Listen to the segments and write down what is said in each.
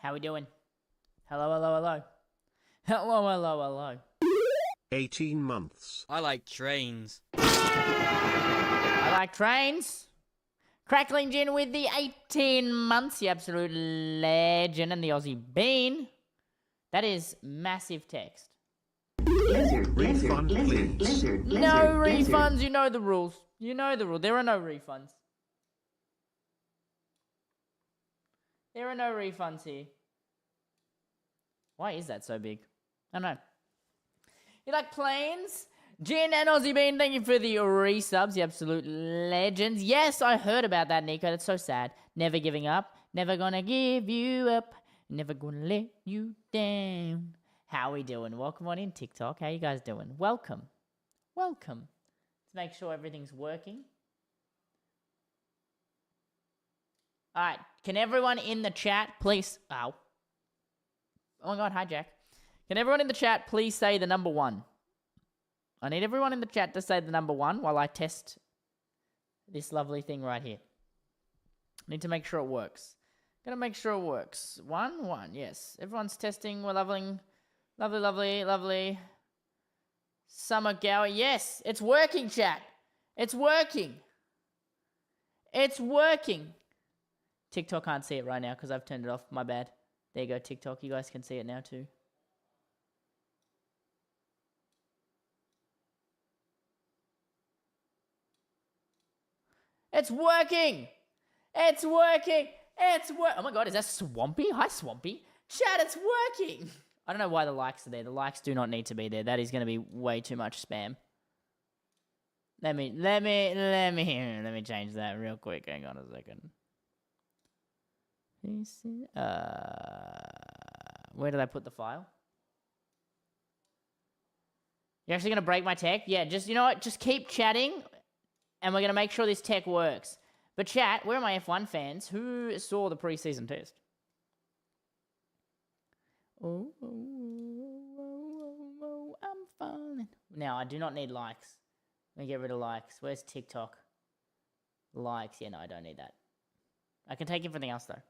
How we doing? Hello, hello, hello. Hello, hello, hello. 18 months. I like trains. I like trains. Crackling Gin with the 18 months, the absolute legend, and the Aussie Bean. That is massive text. Refund, please. No refunds, you know the rules. You know the rule. There are no refunds. There are no refunds here. Why is that so big? I don't know. You like planes? Jin and Aussie Bean, thank you for the resubs, the absolute legends. Yes, I heard about that, Nico. That's so sad. Never giving up. Never gonna give you up. Never gonna let you down. How we doing? Welcome on in, TikTok. How you guys doing? Welcome. Welcome. Let's make sure everything's working. All right. Can everyone in the chat please... Ow. Oh my God, hi, Jack. Can everyone in the chat please say the number 1? I need everyone in the chat to say the number 1 while I test this lovely thing right here. I need to make sure it works. Gotta make sure it works. 1, 1, yes. Everyone's testing. We're leveling. Lovely, lovely, lovely. Summer Gower. Yes, it's working, chat. It's working. It's working. TikTok can't see it right now because I've turned it off. My bad. There you go, TikTok. You guys can see it now too. It's working! It's working! Oh my God, is that Swampy? Hi, Swampy. Chat, it's working! I don't know why the likes are there. The likes do not need to be there. That is going to be way too much spam. Let me change that real quick. Hang on a second. Where did I put the file? You're actually going to break my tech? Yeah, just, you know what? Just keep chatting, and we're going to make sure this tech works. But chat, where are my F1 fans? Who saw the preseason test? Oh, I'm falling. Now, I do not need likes. Let me get rid of likes. Where's TikTok? Likes. Yeah, no, I don't need that. I can take everything else, though.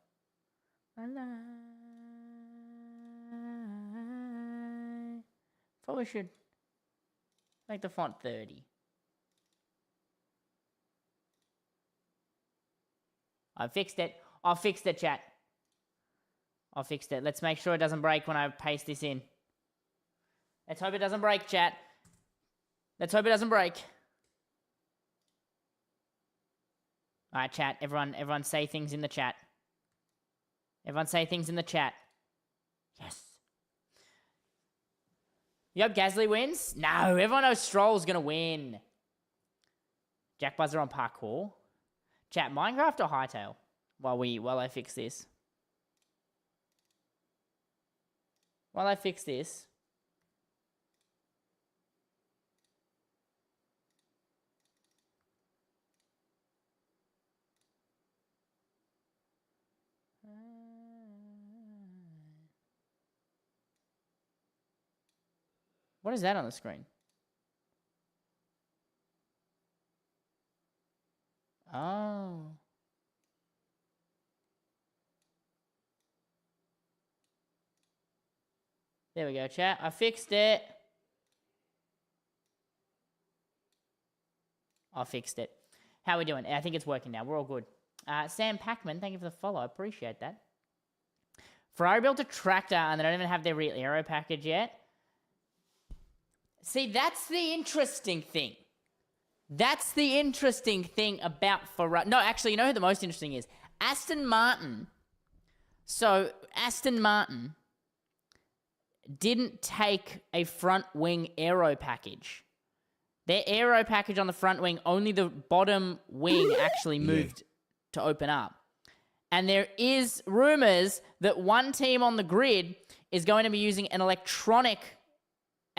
Probably should make the font 30. I fixed it. I fixed it, chat. I fixed it. Let's make sure it doesn't break when I paste this in. Let's hope it doesn't break, chat. Let's hope it doesn't break. All right, chat. Everyone say things in the chat. Everyone say things in the chat. Yes. You hope Gasly wins? No, everyone knows Stroll's going to win. Jackbuzza on parkour. Chat, Minecraft or Hytale? While I fix this. While I fix this. What is that on the screen? Oh. There we go, chat. I fixed it. I fixed it. How are we doing? I think it's working now. We're all good. Sam Packman, thank you for the follow. I appreciate that. Ferrari built a tractor and they don't even have their real aero package yet. See, that's the interesting thing. That's the interesting thing about Ferrari. No, actually, you know who the most interesting is? Aston Martin. So, Aston Martin didn't take a front wing aero package. Their aero package on the front wing, only the bottom wing actually moved to open up. And there is rumors that one team on the grid is going to be using an electronic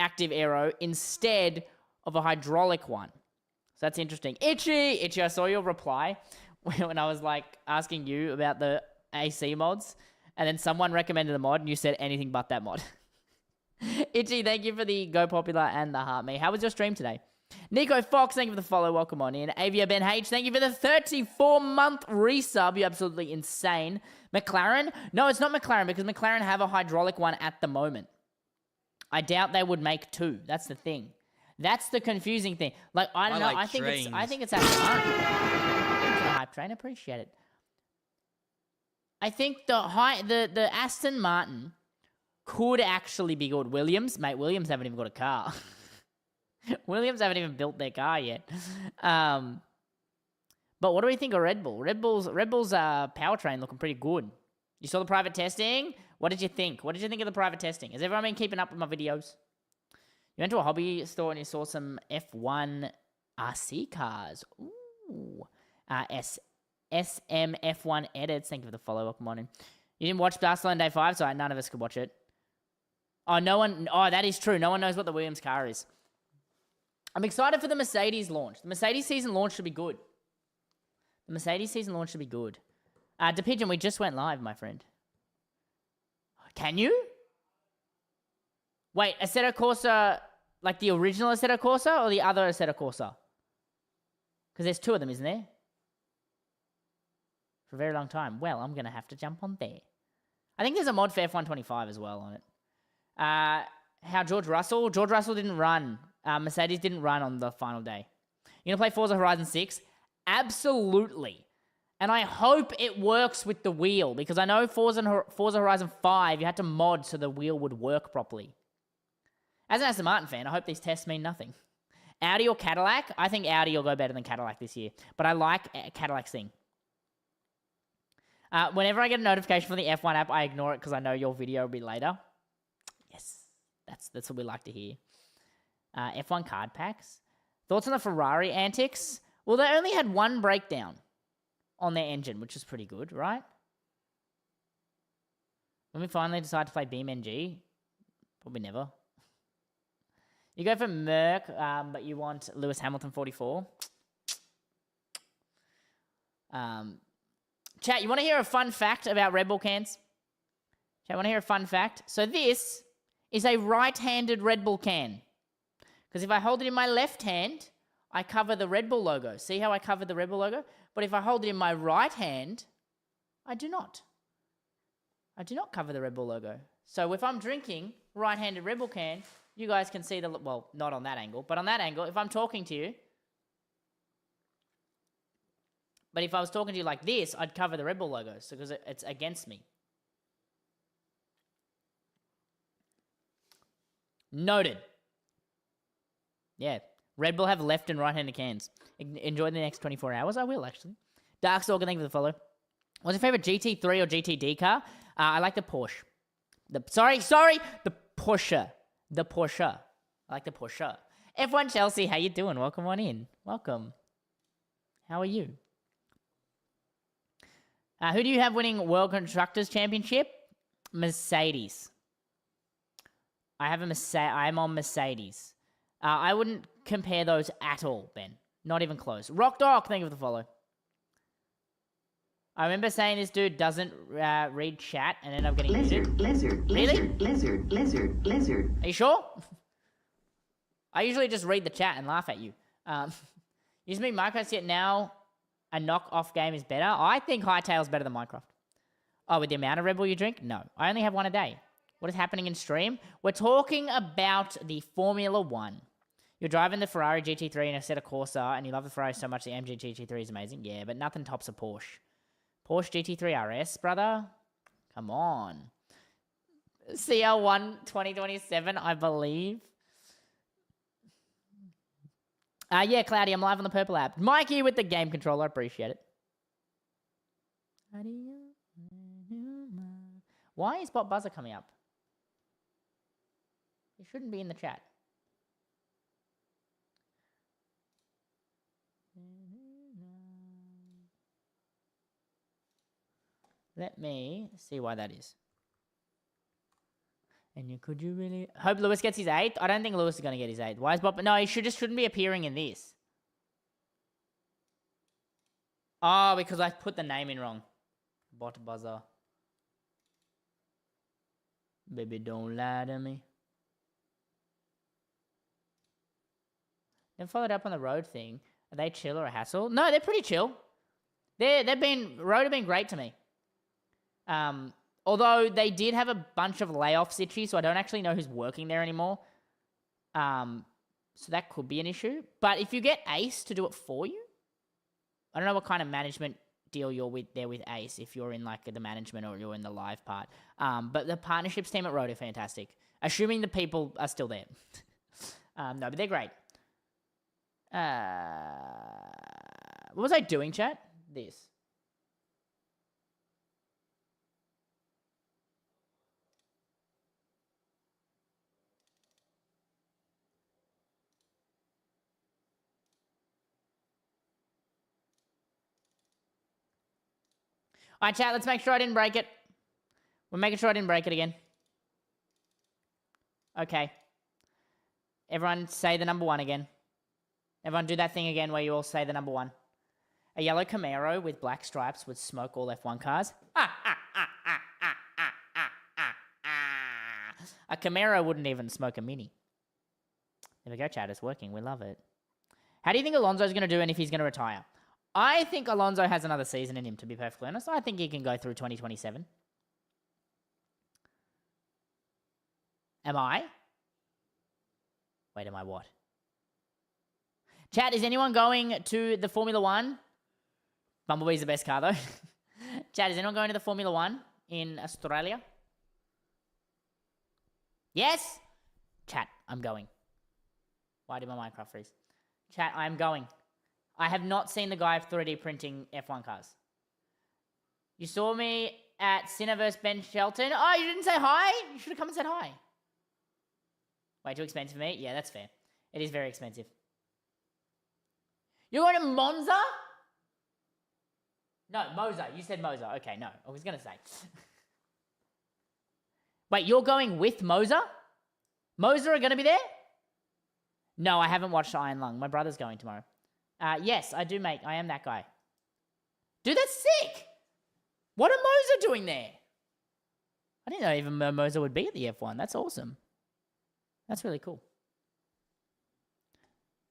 active aero instead of a hydraulic one. So that's interesting. Itchy, I saw your reply when I was like asking you about the AC mods, and then someone recommended a mod and you said anything but that mod. Itchy, thank you for the Go Popular and the Heart Me. How was your stream today? Nico Fox, thank you for the follow. Welcome on in. Avia Ben H, thank you for the 34-month resub. You're absolutely insane. McLaren? No, it's not McLaren because McLaren have a hydraulic one at the moment. I doubt they would make two. That's the thing. That's the confusing thing. Like, I don't know. like I think trains. it's Aston Martin. Hype train, appreciate it. I think the Aston Martin could actually be good. Williams, mate, Williams haven't even got a car. Williams haven't even built their car yet. But what do we think of Red Bull? Red Bull's powertrain looking pretty good. You saw the private testing? What did you think? What did you think of the private testing? Has everyone been keeping up with my videos? You went to a hobby store and you saw some F1 RC cars. Ooh. SM F1 edits. Thank you for the follow. Welcome on in. You didn't watch Barcelona Day 5, so none of us could watch it. Oh, no one... Oh, that is true. No one knows what the Williams car is. I'm excited for the Mercedes launch. The Mercedes season launch should be good. The Mercedes season launch should be good. DePigeon, we just went live, my friend. Can you? Wait, Assetto Corsa, like the original Assetto Corsa or the other Assetto Corsa? Because there's two of them, isn't there? For a very long time. Well, I'm going to have to jump on there. I think there's a mod for F125 as well on it. How George Russell didn't run. Mercedes didn't run on the final day. You going to play Forza Horizon 6? Absolutely. And I hope it works with the wheel, because I know Forza Horizon 5, you had to mod so the wheel would work properly. As an Aston Martin fan, I hope these tests mean nothing. Audi or Cadillac? I think Audi will go better than Cadillac this year. But I like Cadillac's thing. Whenever I get a notification from the F1 app, I ignore it because I know your video will be later. Yes, that's what we like to hear. F1 card packs. Thoughts on the Ferrari antics? Well, they only had one breakdown on their engine, which is pretty good, right? When we finally decide to play BeamNG, probably never. You go for Merc, but you want Lewis Hamilton 44. Chat, you want to hear a fun fact about Red Bull cans? Chat, want to hear a fun fact? So this is a right-handed Red Bull can. Because if I hold it in my left hand, I cover the Red Bull logo. See how I covered the Red Bull logo? But if I hold it in my right hand, I do not. I do not cover the Red Bull logo. So if I'm drinking right-handed Red Bull can, you guys can see the... Well, not on that angle, but on that angle, if I'm talking to you... But if I was talking to you like this, I'd cover the Red Bull logo, so because it's against me. Noted. Yeah. Red Bull have left and right-handed cans. Enjoy the next 24 hours. I will, actually. Dark Stalker, thank you for the follow. What's your favorite GT3 or GTD car? I like the Porsche. The Porsche. The Porsche. I like the Porsche. F1 Chelsea, how you doing? Welcome on in. Welcome. How are you? Who do you have winning World Constructors Championship? Mercedes. I'm on Mercedes. I wouldn't compare those at all, Ben. Not even close. Rock Dog, thank you for the follow. I remember saying this dude doesn't read chat and ended up getting muted. Lizard, Really? lizard. Are you sure? I usually just read the chat and laugh at you. Use me Minecraft yet now a knock-off game is better. I think Hytale is better than Minecraft. Oh, with the amount of Red Bull you drink? No. I only have one a day. What is happening in stream? We're talking about the Formula 1. You're driving the Ferrari GT3 in a Assetto Corsa, and you love the Ferrari so much the AMG GT3 is amazing. Yeah, but nothing tops a Porsche. Porsche GT3 RS, brother? Come on. CL1 2027, I believe. Yeah, Cloudy, I'm live on the Purple app. Mikey with the game controller, I appreciate it. Why is Bot Buzzer coming up? He shouldn't be in the chat. Let me see why that is. And could you really... Hope Lewis gets his 8th? I don't think Lewis is going to get his 8th. Why is Bob... No, he shouldn't be appearing in this. Oh, because I put the name in wrong. Bot Buzzer. Baby, don't lie to me. Then followed up on the road thing. Are they chill or a hassle? No, they're pretty chill. Road have been great to me. Although they did have a bunch of layoffs, Itchy, so I don't actually know who's working there anymore. So that could be an issue. But if you get Ace to do it for you, I don't know what kind of management deal you're with Ace, if you're in like the management or you're in the live part. But the partnerships team at Road are fantastic. Assuming the people are still there. No, but they're great. What was I doing, chat? This. All right, chat, let's make sure I didn't break it. We're making sure I didn't break it again. Okay. Everyone say the number 1 again. Everyone do that thing again where you all say the number 1. A yellow Camaro with black stripes would smoke all F1 cars. A Camaro wouldn't even smoke a Mini. There we go, chat. It's working. We love it. How do you think Alonso's going to do and if he's going to retire? I think Alonso has another season in him, to be perfectly honest. I think he can go through 2027. Am I? Wait, am I what? Chat, is anyone going to the Formula 1? Bumblebee's the best car, though. Chat, is anyone going to the Formula 1 in Australia? Yes? Chat, I'm going. Why did my Minecraft freeze? Chat, I'm going. I have not seen the guy 3D printing F1 cars. You saw me at Cineverse Ben Shelton. Oh, you didn't say hi? You should have come and said hi. Way too expensive for me? Yeah, that's fair. It is very expensive. You're going to Monza? No, Moza. You said Moza. Okay, no. I was going to say. Wait, you're going with Moza? Moza are going to be there? No, I haven't watched Iron Lung. My brother's going tomorrow. Yes, I am that guy. Dude, that's sick! What are Moza doing there? I didn't know even Moza would be at the F1. That's awesome. That's really cool.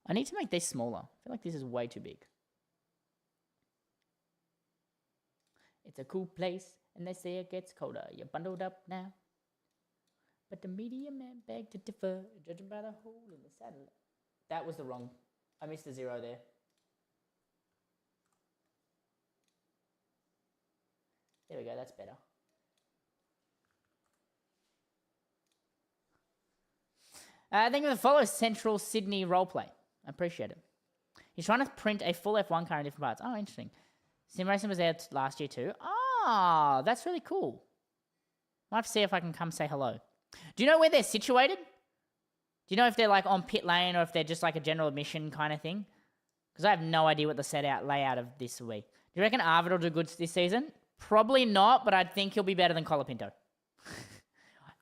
I need to make this smaller. I feel like this is way too big. It's a cool place, and they say it gets colder. You're bundled up now. But the media man begged to differ, judging by the hole in the satellite. That was the wrong... I missed a 0 there. There we go, that's better. Thank you for the follow, Central Sydney Roleplay. I appreciate it. He's trying to print a full F1 car in different parts. Oh, interesting. Sim Racing was there last year too. Ah, that's really cool. I'll have to see if I can come say hello. Do you know where they're situated? Do you know if they're like on pit lane or if they're just like a general admission kind of thing? Because I have no idea what the layout of this will be. Do you reckon Arvid will do good this season? Probably not, but I think he'll be better than Colapinto.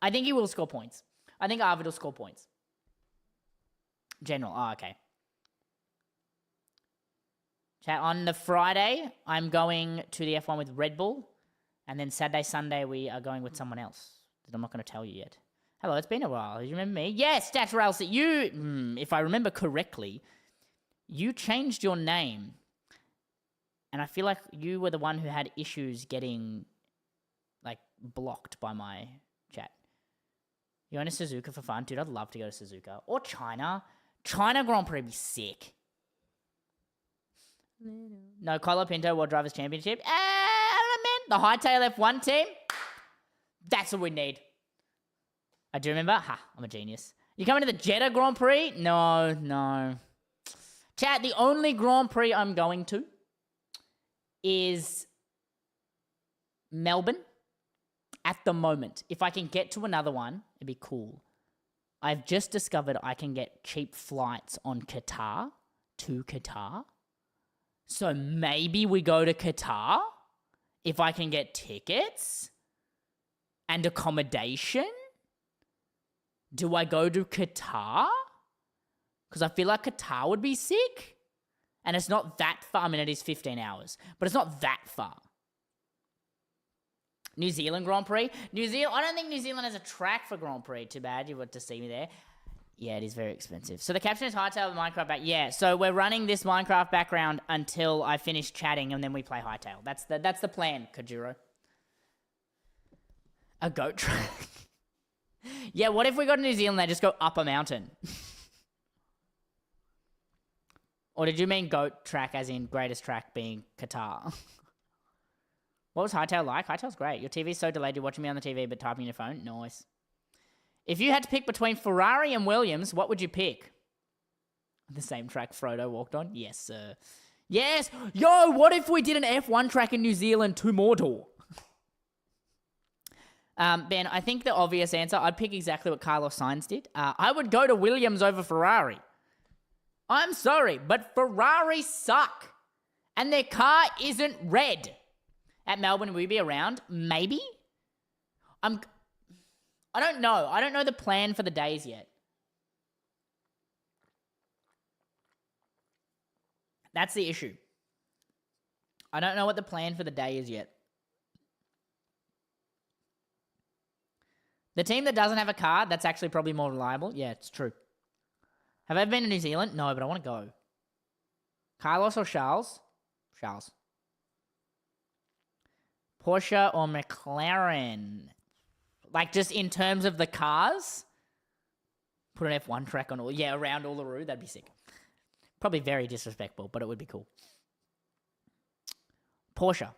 I think he will score points. I think Arvid will score points. General. Oh, okay. Chat, on the Friday, I'm going to the F1 with Red Bull. And then Saturday, Sunday, we are going with someone else that I'm not going to tell you yet. Hello, it's been a while. Do you remember me? Yes, Stats Rails. You, if I remember correctly, you changed your name. And I feel like you were the one who had issues getting, like, blocked by my chat. You going to Suzuka for fun? Dude, I'd love to go to Suzuka. Or China. China Grand Prix would be sick. No, Colapinto World Drivers' Championship. I don't know, man. The Hytale F1 team. That's what we need. I do remember. Ha, I'm a genius. You coming to the Jeddah Grand Prix? No. Chat, the only Grand Prix I'm going to is Melbourne at the moment. If I can get to another one, it'd be cool. I've just discovered I can get cheap flights on Qatar to Qatar. So maybe we go to Qatar if I can get tickets and accommodation. Do I go to Qatar? Because I feel like Qatar would be sick. And it's not that far. I mean, it is 15 hours. But it's not that far. New Zealand Grand Prix. I don't think New Zealand has a track for Grand Prix. Too bad you were to see me there. Yeah, it is very expensive. So the caption is Hytale the Minecraft back. Yeah, so we're running this Minecraft background until I finish chatting and then we play Hytale. That's the plan, Kajuro. A goat track. Yeah, what if we go to New Zealand and they just go up a mountain? Or did you mean goat track as in greatest track being Qatar? What was Hytale like? Hytale's great. Your TV's so delayed you're watching me on the TV but typing your phone? Nice. If you had to pick between Ferrari and Williams, what would you pick? The same track Frodo walked on? Yes, sir. Yes! Yo, what if we did an F1 track in New Zealand to Mordor? Ben, I think the obvious answer, I'd pick exactly what Carlos Sainz did. I would go to Williams over Ferrari. I'm sorry, but Ferrari suck. And their car isn't red. At Melbourne, will we be around? Maybe? I don't know. I don't know the plan for the days yet. That's the issue. I don't know what the plan for the day is yet. The team that doesn't have a car, that's actually probably more reliable. Yeah, it's true. Have I ever been to New Zealand? No, but I want to go. Carlos or Charles? Charles. Porsche or McLaren? Like, just in terms of the cars? Put an F1 track on all... Yeah, around Uluru. That'd be sick. Probably very disrespectful, but it would be cool. Porsche.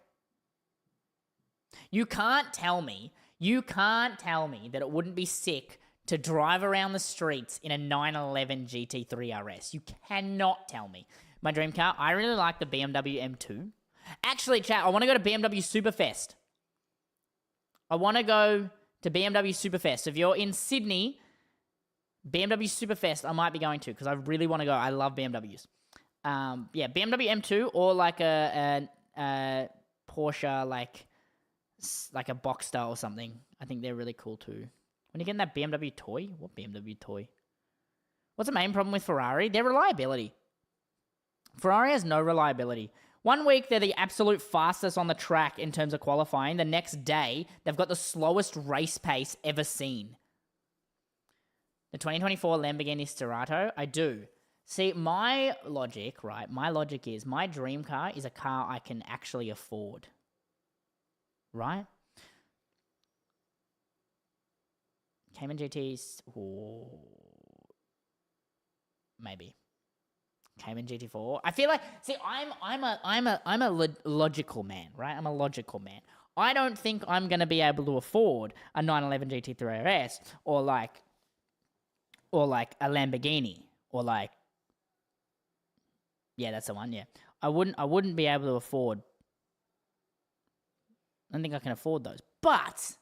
You can't tell me that it wouldn't be sick to drive around the streets in a 911 GT3 RS. You cannot tell me. My dream car, I really like the BMW M2. Actually, chat, I want to go to BMW Superfest. I want to go to BMW Superfest. If you're in Sydney, BMW Superfest I might be going to because I really want to go. I love BMWs. Yeah, BMW M2 or like a Porsche, like a Boxster or something. I think they're really cool too. When you get that BMW toy, what BMW toy? What's the main problem with Ferrari? Their reliability. Ferrari has no reliability. One week, they're the absolute fastest on the track in terms of qualifying. The next day, they've got the slowest race pace ever seen. The 2024 Lamborghini Sturato, I do. See, my logic, right? My logic is my dream car is a car I can actually afford. Right? Cayman GTs, ooh, maybe. Cayman GT4. I feel like, see, I'm a logical man, right? I'm a logical man. I don't think I'm gonna be able to afford a 911 GT3 RS or like a Lamborghini or like, yeah, that's the one. Yeah, I wouldn't be able to afford. I don't think I can afford those. But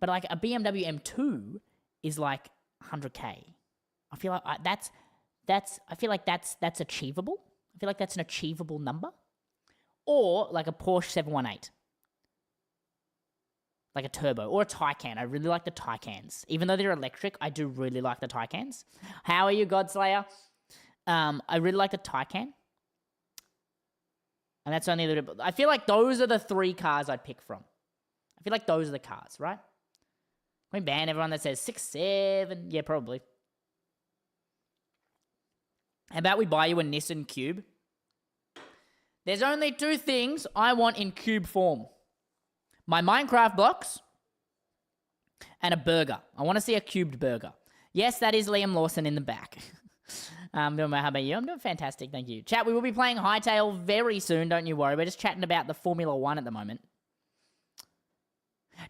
like a BMW M2 is like 100K. I feel like that's achievable. I feel like that's an achievable number. Or like a Porsche 718. Like a turbo or a Taycan. I really like the Taycans. Even though they're electric, I do really like the Taycans. How are you, Godslayer? I really like the Taycan. And that's only a little bit. I feel like those are the three cars I'd pick from. I feel like those are the cars, right? Can we ban everyone that says 6, 7? Yeah, probably. How about we buy you a Nissan Cube? There's only two things I want in cube form. My Minecraft blocks and a burger. I want to see a cubed burger. Yes, that is Liam Lawson in the back. How about you? I'm doing fantastic, thank you. Chat, we will be playing Hytale very soon, don't you worry. We're just chatting about the Formula 1 at the moment.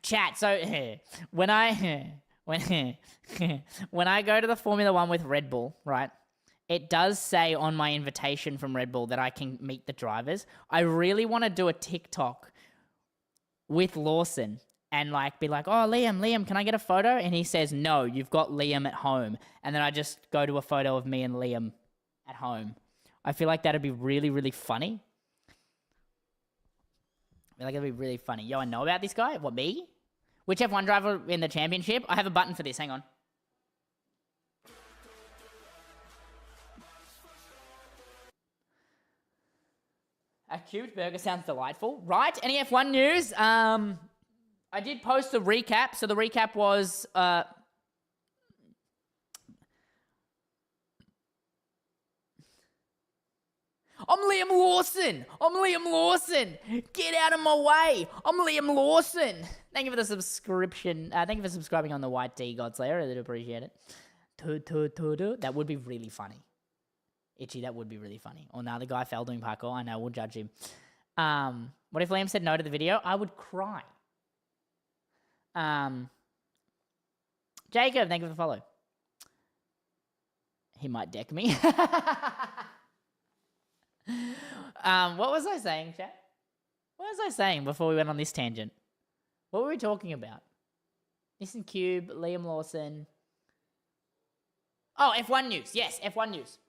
Chat, so when I go to the Formula 1 with Red Bull, right, it does say on my invitation from Red Bull that I can meet the drivers. I really want to do a TikTok with Lawson and like be like, oh, Liam, can I get a photo? And he says, no, you've got Liam at home. And then I just go to a photo of me and Liam at home. I feel like that'd be really, really funny. I feel like it'd be really funny. Yo, I know about this guy. What, me? Which F1 driver in the championship? I have a button for this. Hang on. A cubed burger sounds delightful. Right? Any F1 news? I did post a recap. So the recap was I'm Liam Lawson. I'm Liam Lawson. Get out of my way. I'm Liam Lawson. Thank you for the subscription. Thank you for subscribing on the White Tea Godslayer. I really appreciate it. That would be really funny. Itchy, that would be really funny. Or now the guy fell doing parkour. I know, we'll judge him. What if Liam said no to the video? I would cry. Jacob, thank you for the follow. He might deck me. What was I saying, chat? What was I saying before we went on this tangent? What were we talking about? Nissan Cube, Liam Lawson. Oh, F1 news. Yes, F1 news.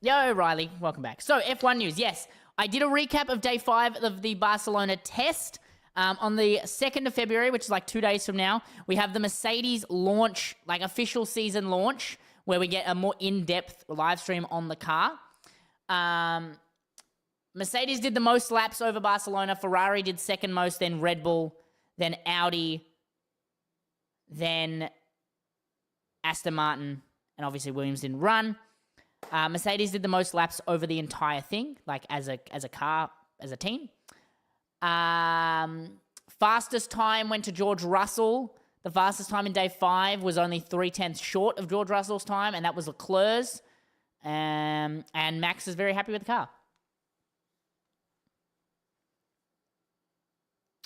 Yo, Riley, welcome back. So, F1 news. Yes, I did a recap of day 5 of the Barcelona test. On the 2nd of February, which is like 2 days from now, we have the Mercedes launch, like official season launch, where we get a more in-depth live stream on the car. Mercedes did the most laps over Barcelona. Ferrari did second most, then Red Bull, then Audi, then Aston Martin, and obviously Williams didn't run. Mercedes did the most laps over the entire thing, like as a car, as a team. Fastest time went to George Russell. The fastest time in day 5 was only 0.3 short of George Russell's time, and that was Leclerc's. And Max is very happy with the car.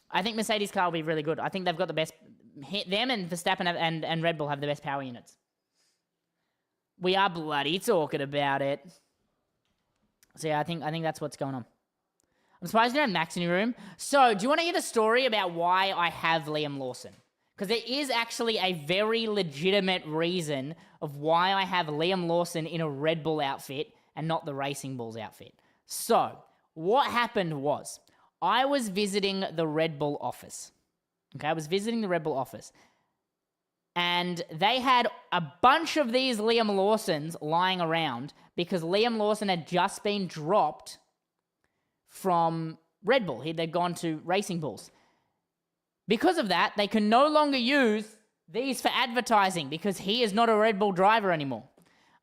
I think Mercedes' car will be really good. I think they've got the best. Them and Verstappen and Red Bull have the best power units. We are bloody talking about it. So yeah, I think that's what's going on. I'm surprised you don't have Max in your room. So, do you want to hear the story about why I have Liam Lawson? Because there is actually a very legitimate reason of why I have Liam Lawson in a Red Bull outfit and not the Racing Bulls outfit. So, what happened was, I was visiting the Red Bull office. Okay, I was visiting the Red Bull office. And they had a bunch of these Liam Lawsons lying around because Liam Lawson had just been dropped from Red Bull. They'd gone to Racing Bulls. Because of that, they can no longer use these for advertising because he is not a Red Bull driver anymore.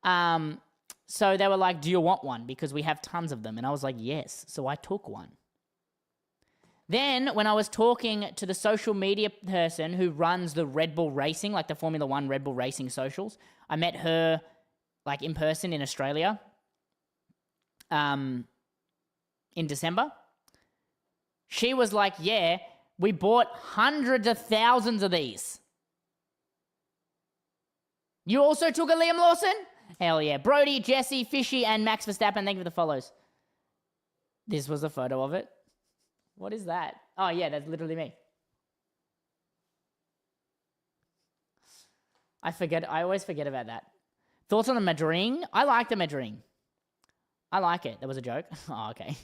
So they were like, do you want one? Because we have tons of them. And I was like, yes. So I took one. Then when I was talking to the social media person who runs the Red Bull Racing, like the Formula 1 Red Bull Racing socials, I met her like in person in Australia. In December, she was like, yeah, we bought hundreds of thousands of these. You also took a Liam Lawson? Hell yeah. Brody, Jesse, Fishy, and Max Verstappen, thank you for the follows. This was a photo of it. What is that? Oh yeah, that's literally me. I always forget about that. Thoughts on the Madring? I like the Madring. I like it. That was a joke. Oh, okay.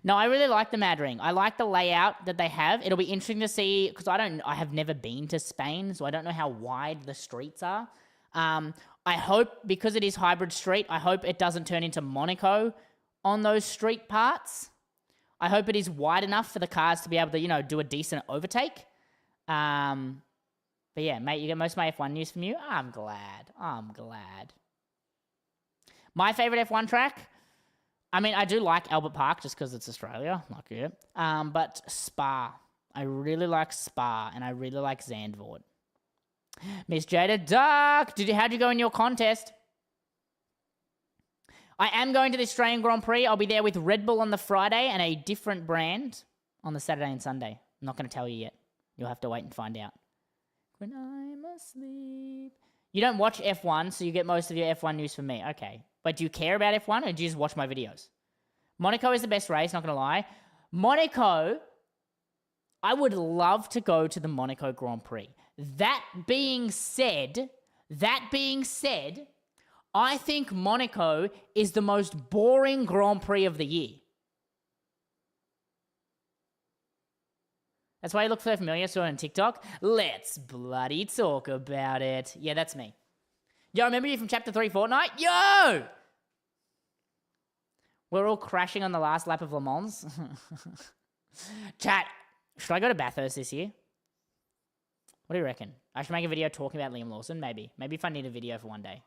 No, I really like the Madring. I like the layout that they have. It'll be interesting to see, because I have never been to Spain, so I don't know how wide the streets are. I hope, because it is hybrid street, I hope it doesn't turn into Monaco on those street parts. I hope it is wide enough for the cars to be able to, do a decent overtake. But yeah, mate, you get most of my F1 news from you. I'm glad. My favorite F1 track? I mean, I do like Albert Park just because it's Australia. Like you. But Spa. I really like Spa, and I really like Zandvoort. Miss Jada Duck, how'd you go in your contest? I am going to the Australian Grand Prix. I'll be there with Red Bull on the Friday and a different brand on the Saturday and Sunday. I'm not going to tell you yet. You'll have to wait and find out. When I'm asleep. You don't watch F1, so you get most of your F1 news from me. Okay. But do you care about F1 or do you just watch my videos? Monaco is the best race, not going to lie. Monaco, I would love to go to the Monaco Grand Prix. That being said, I think Monaco is the most boring Grand Prix of the year. That's why you look so familiar. Saw it on TikTok. Let's bloody talk about it. Yeah, that's me. Yo, remember you from Chapter 3 Fortnite? Yo! We're all crashing on the last lap of Le Mans. Chat, should I go to Bathurst this year? What do you reckon? I should make a video talking about Liam Lawson, maybe. Maybe if I need a video for one day.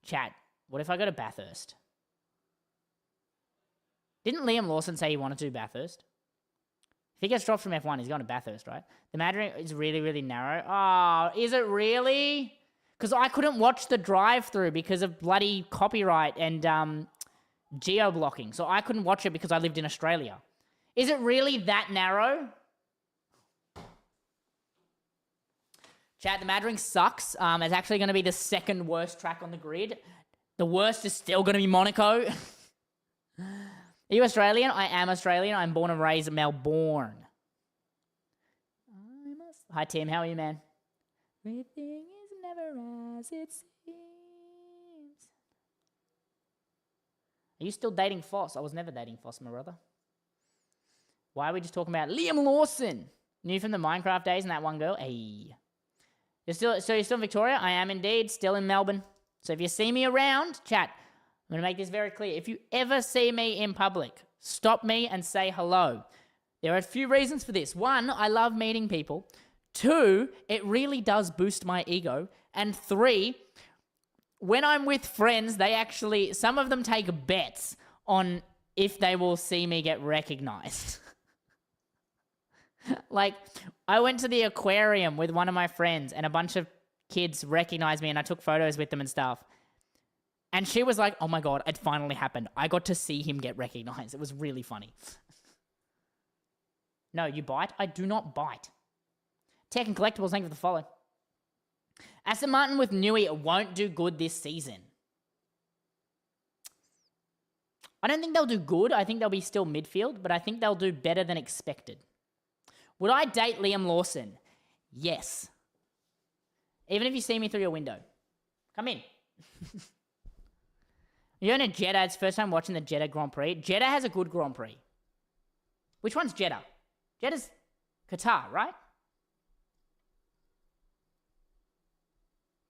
Chat, what if I go to Bathurst? Didn't Liam Lawson say he wanted to do Bathurst? If he gets dropped from F1, he's going to Bathurst, right? The Mandarin is really, really narrow. Oh, is it really? Because I couldn't watch the drive-through because of bloody copyright and geo-blocking. So I couldn't watch it because I lived in Australia. Is it really that narrow? Chat, the Mad Ring sucks. It's actually going to be the second worst track on the grid. The worst is still going to be Monaco. Are you Australian? I am Australian. I'm born and raised in Melbourne. Hi, Tim. How are you, man? Everything is never as it seems. Are you still dating Foss? I was never dating Foss, my brother. Why are we just talking about Liam Lawson? New from the Minecraft days and that one girl? Hey. You're still in Victoria? I am indeed still in Melbourne. So if you see me around, chat, I'm going to make this very clear. If you ever see me in public, stop me and say hello. There are a few reasons for this. One, I love meeting people. Two, it really does boost my ego. And three, when I'm with friends, some of them take bets on if they will see me get recognized. Like, I went to the aquarium with one of my friends and a bunch of kids recognized me and I took photos with them and stuff. And she was like, oh my God, it finally happened. I got to see him get recognized. It was really funny. No, you bite? I do not bite. Tech and Collectibles, thank you for the follow. Aston Martin with Newey won't do good this season. I don't think they'll do good. I think they'll be still midfield, but I think they'll do better than expected. Would I date Liam Lawson? Yes. Even if you see me through your window. Come in. You're in a Jeddah. It's first time watching the Jeddah Grand Prix. Jeddah has a good Grand Prix. Which one's Jeddah? Jeddah's Qatar, right?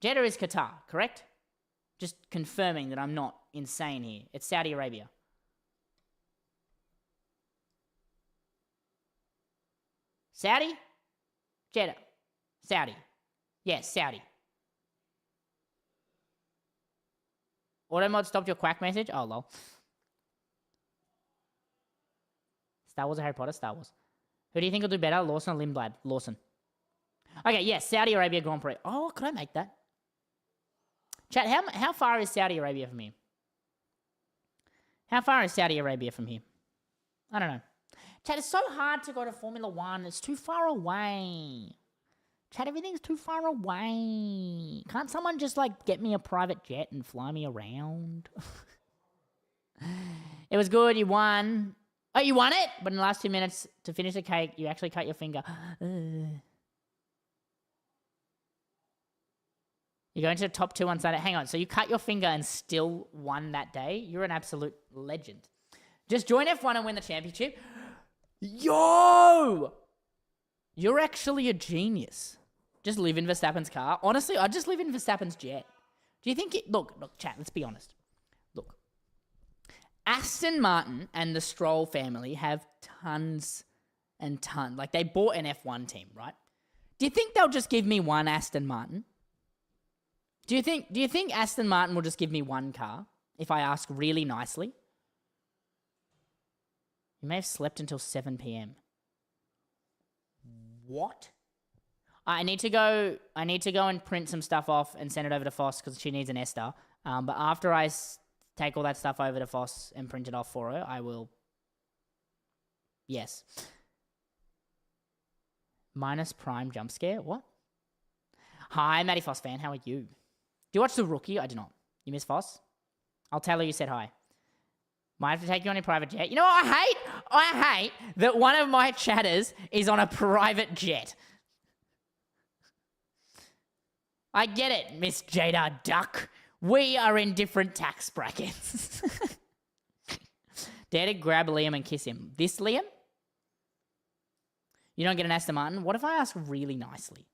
Jeddah is Qatar, correct? Just confirming that I'm not insane here. It's Saudi Arabia. Saudi? Jeddah. Saudi. Yes, Saudi. Automod stopped your quack message? Oh, lol. Star Wars or Harry Potter? Star Wars. Who do you think will do better, Lawson or Lindblad? Lawson. Okay, yes, Saudi Arabia Grand Prix. Oh, could I make that? Chat, how far is Saudi Arabia from here? How far is Saudi Arabia from here? I don't know. Chat, it's so hard to go to Formula One. It's too far away. Chat, everything's too far away. Can't someone just, like, get me a private jet and fly me around? It was good. You won. Oh, you won it? But in the last 2 minutes to finish the cake, you actually cut your finger. You're going to the top 2 on Sunday. Hang on. So you cut your finger and still won that day? You're an absolute legend. Just join F1 and win the championship. Yo! You're actually a genius. Just live in Verstappen's car. Honestly, I'd just live in Verstappen's jet. Do you think it... Look, chat, let's be honest. Look. Aston Martin and the Stroll family have tons and tons. Like, they bought an F1 team, right? Do you think they'll just give me one Aston Martin? Do you think Aston Martin will just give me one car if I ask really nicely? You may have slept until 7 p.m. What? I need to go and print some stuff off and send it over to Foss because she needs an Esther. But after I take all that stuff over to Foss and print it off for her, I will... Yes. Minus Prime jump scare? What? Hi, Matty Foss fan. How are you? Do you watch The Rookie? I do not. You miss Foss? I'll tell her you said hi. Might have to take you on a private jet. You know what I hate that one of my chatters is on a private jet. I get it, Miss Jada Duck. We are in different tax brackets. Dare to grab Liam and kiss him. This Liam? You don't get an Aston Martin? What if I ask really nicely?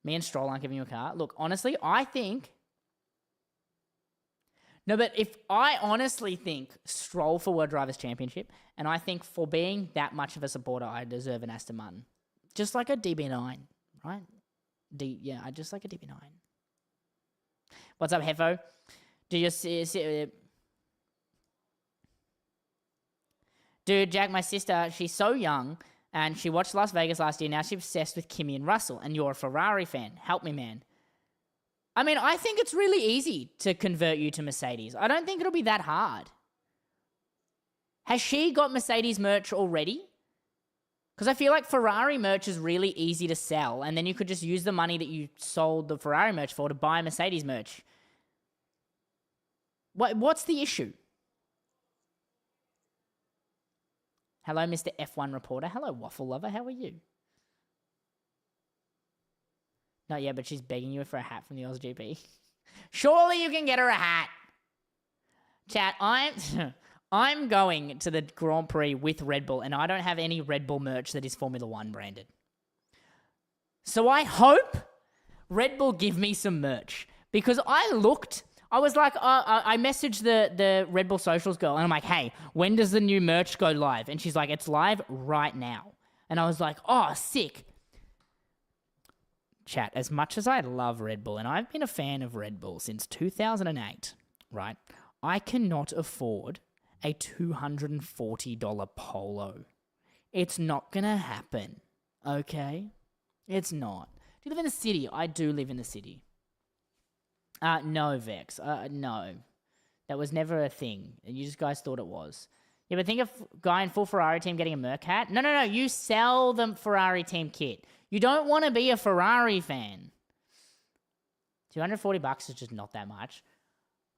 Me and Stroll aren't giving you a car? Look, honestly, I think... No, but if I honestly think Stroll for World Drivers' Championship, and I think for being that much of a supporter, I deserve an Aston Martin. Just like a DB9, right? I just like a DB9. What's up, Hefo? Do you see Dude, Jack, my sister, she's so young and she watched Las Vegas last year. Now she's obsessed with Kimi and Russell, and you're a Ferrari fan. Help me, man. I mean, I think it's really easy to convert you to Mercedes. I don't think it'll be that hard. Has she got Mercedes merch already? Because I feel like Ferrari merch is really easy to sell, and then you could just use the money that you sold the Ferrari merch for to buy Mercedes merch. What's the issue? Hello, Mr. F1 reporter. Hello, Waffle Lover. How are you? Not yet, but she's begging you for a hat from the AusGP. Surely you can get her a hat. Chat, I'm going to the Grand Prix with Red Bull, and I don't have any Red Bull merch that is Formula One branded. So I hope Red Bull give me some merch, because I was like, I messaged the Red Bull socials girl, and I'm like, hey, when does the new merch go live? And she's like, it's live right now. And I was like, oh, sick. Chat, as much as I love Red Bull, and I've been a fan of Red Bull since 2008, right? I cannot afford a $240 polo. It's not gonna happen, okay? It's not. Do you live in the city? I do live in the city. No, Vex. No. That was never a thing. You just guys thought it was. Yeah, but think of guy in full Ferrari team getting a Merc hat. No. You sell the Ferrari team kit. You don't want to be a Ferrari fan. $240 is just not that much.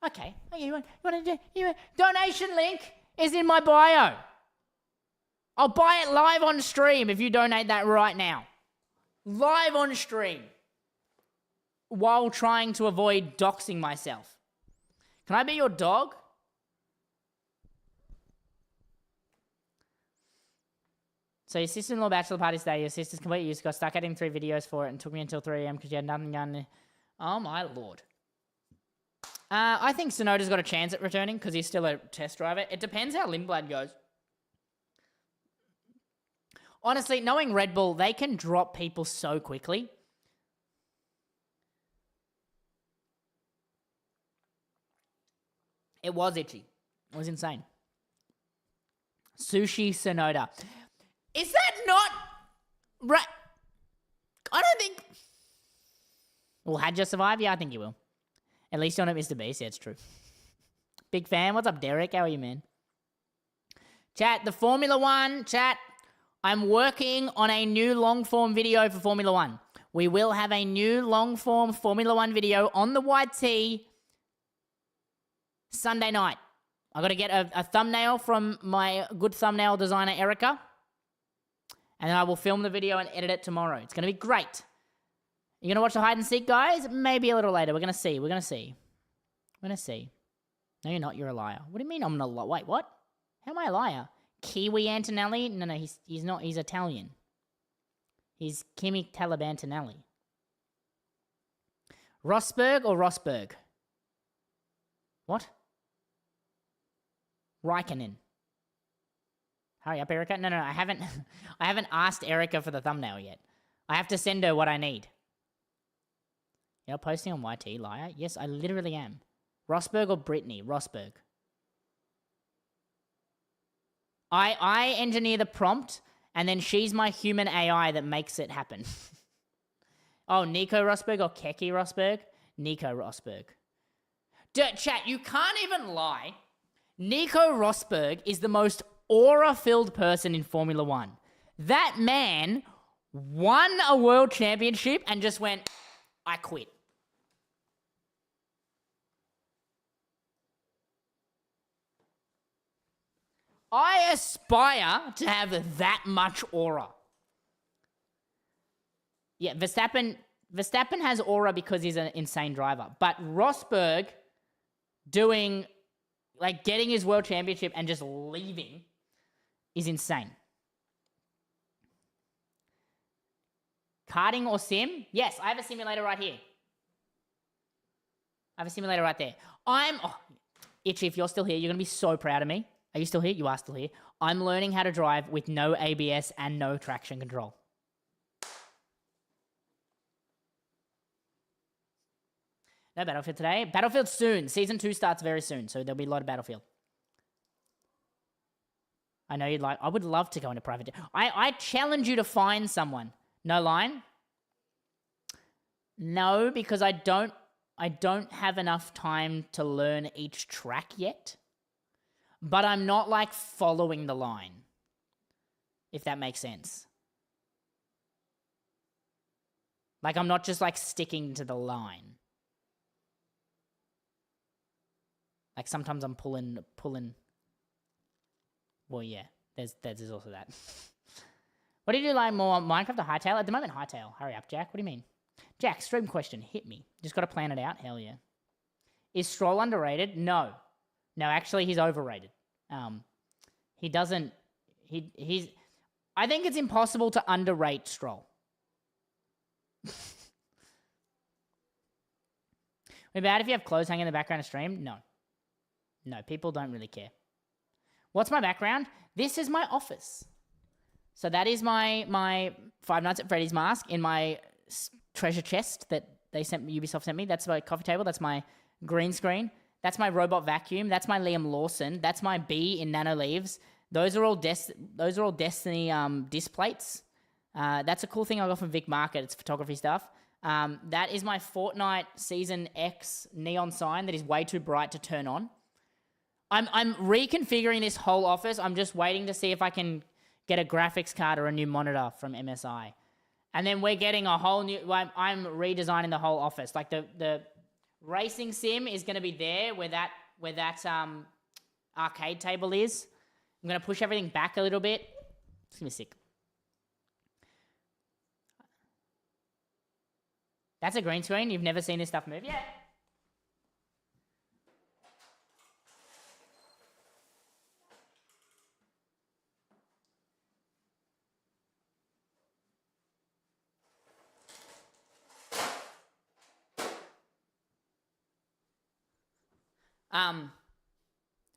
Okay, you want to do... Donation link is in my bio. I'll buy it live on stream if you donate that right now. Live on stream. While trying to avoid doxing myself. Can I be your dog? So your sister-in-law bachelor party today, your sister's complete use, got stuck editing 3 videos for it and took me until 3 a.m. because you had nothing done. Oh my lord. I think Tsunoda's got a chance at returning because he's still a test driver. It depends how Lindblad goes. Honestly, knowing Red Bull, they can drop people so quickly. It was itchy. It was insane. Sushi Tsunoda. Is that not right? I don't think... Well, had you survive? Yeah, I think you will. At least you're not Mr. Beast. Yeah, it's true. Big fan. What's up, Derek? How are you, man? Chat, the Formula One. Chat, I'm working on a new long-form video for Formula One. We will have a new long-form Formula One video on the YT Sunday night. I got to get a thumbnail from my good thumbnail designer, Erica. And then I will film the video and edit it tomorrow. It's going to be great. You going to watch the hide and seek, guys? Maybe a little later. We're going to see. No, you're not. You're a liar. What do you mean I'm not a liar? Wait, what? How am I a liar? Kiwi Antonelli? No, he's not. He's Italian. He's Kimi Talabantinelli. Rosberg or Rosberg? What? Raikkonen. Hurry up, Erica. No, I haven't asked Erica for the thumbnail yet. I have to send her what I need. You're posting on YT, liar? Yes, I literally am. Rosberg or Brittany? Rosberg. I engineer the prompt, and then she's my human AI that makes it happen. Oh, Nico Rosberg or Keke Rosberg? Nico Rosberg. Chat, you can't even lie. Nico Rosberg is the most aura-filled person in Formula One. That man won a world championship and just went, I quit. I aspire to have that much aura. Yeah, Verstappen has aura because he's an insane driver. But Rosberg getting his world championship and just leaving is insane. Karting or sim? Yes, I have a simulator right here. I have a simulator right there. Itchy, if you're still here, you're going to be so proud of me. Are you still here? You are still here. I'm learning how to drive with no ABS and no traction control. No Battlefield today. Battlefield soon. Season 2 starts very soon, so there'll be a lot of Battlefield. I know you'd like. I would love to go into private. I challenge you to find someone. No line. No, because I don't have enough time to learn each track yet. But I'm not like following the line. If that makes sense. Like I'm not just like sticking to the line. Like sometimes I'm pulling. Well, yeah, there's also that. What do you like more, Minecraft or Hytale? At the moment, Hytale. Hurry up, Jack. What do you mean? Jack, stream question. Hit me. Just got to plan it out. Hell yeah. Is Stroll underrated? No. No, actually, he's overrated. He doesn't... He's... I think it's impossible to underrate Stroll. Would it be bad if you have clothes hanging in the background of stream? No. No, people don't really care. What's my background? This is my office. So that is my Five Nights at Freddy's mask in my treasure chest that Ubisoft sent me. That's my coffee table. That's my green screen. That's my robot vacuum. That's my Liam Lawson. That's my bee in Nano Leaves. Those are all Destiny disc plates. That's a cool thing I got from Vic Market. It's photography stuff. That is my Fortnite Season X neon sign that is way too bright to turn on. I'm reconfiguring this whole office. I'm just waiting to see if I can get a graphics card or a new monitor from MSI. And then we're getting a whole new... I'm redesigning the whole office. Like the racing sim is going to be there where that arcade table is. I'm going to push everything back a little bit. It's going to be sick. That's a green screen. You've never seen this stuff move yet? Um,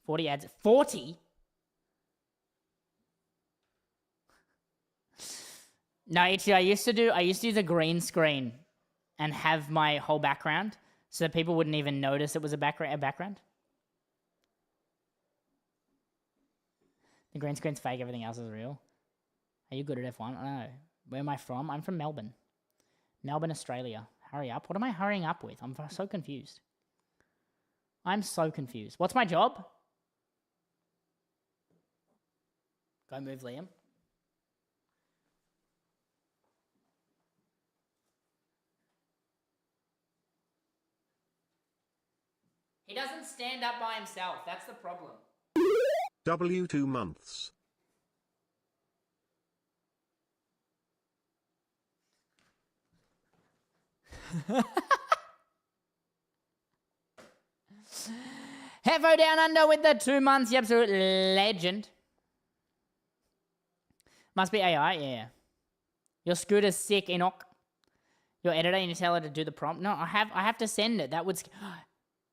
40 ads. 40? No, actually, I used to use a green screen and have my whole background so that people wouldn't even notice it was a background. The green screen's fake, everything else is real. Are you good at F1? I don't know. Where am I from? I'm from Melbourne. Melbourne, Australia. Hurry up. What am I hurrying up with? I'm so confused. I'm so confused. What's my job? Go move Liam. He doesn't stand up by himself. That's the problem. W2 months. Hefo Down Under with the 2 months, the absolute legend. Must be AI, yeah. Your scooter's sick, Enoch. Your editor, and you tell her to do the prompt. No, I have to send it. That would...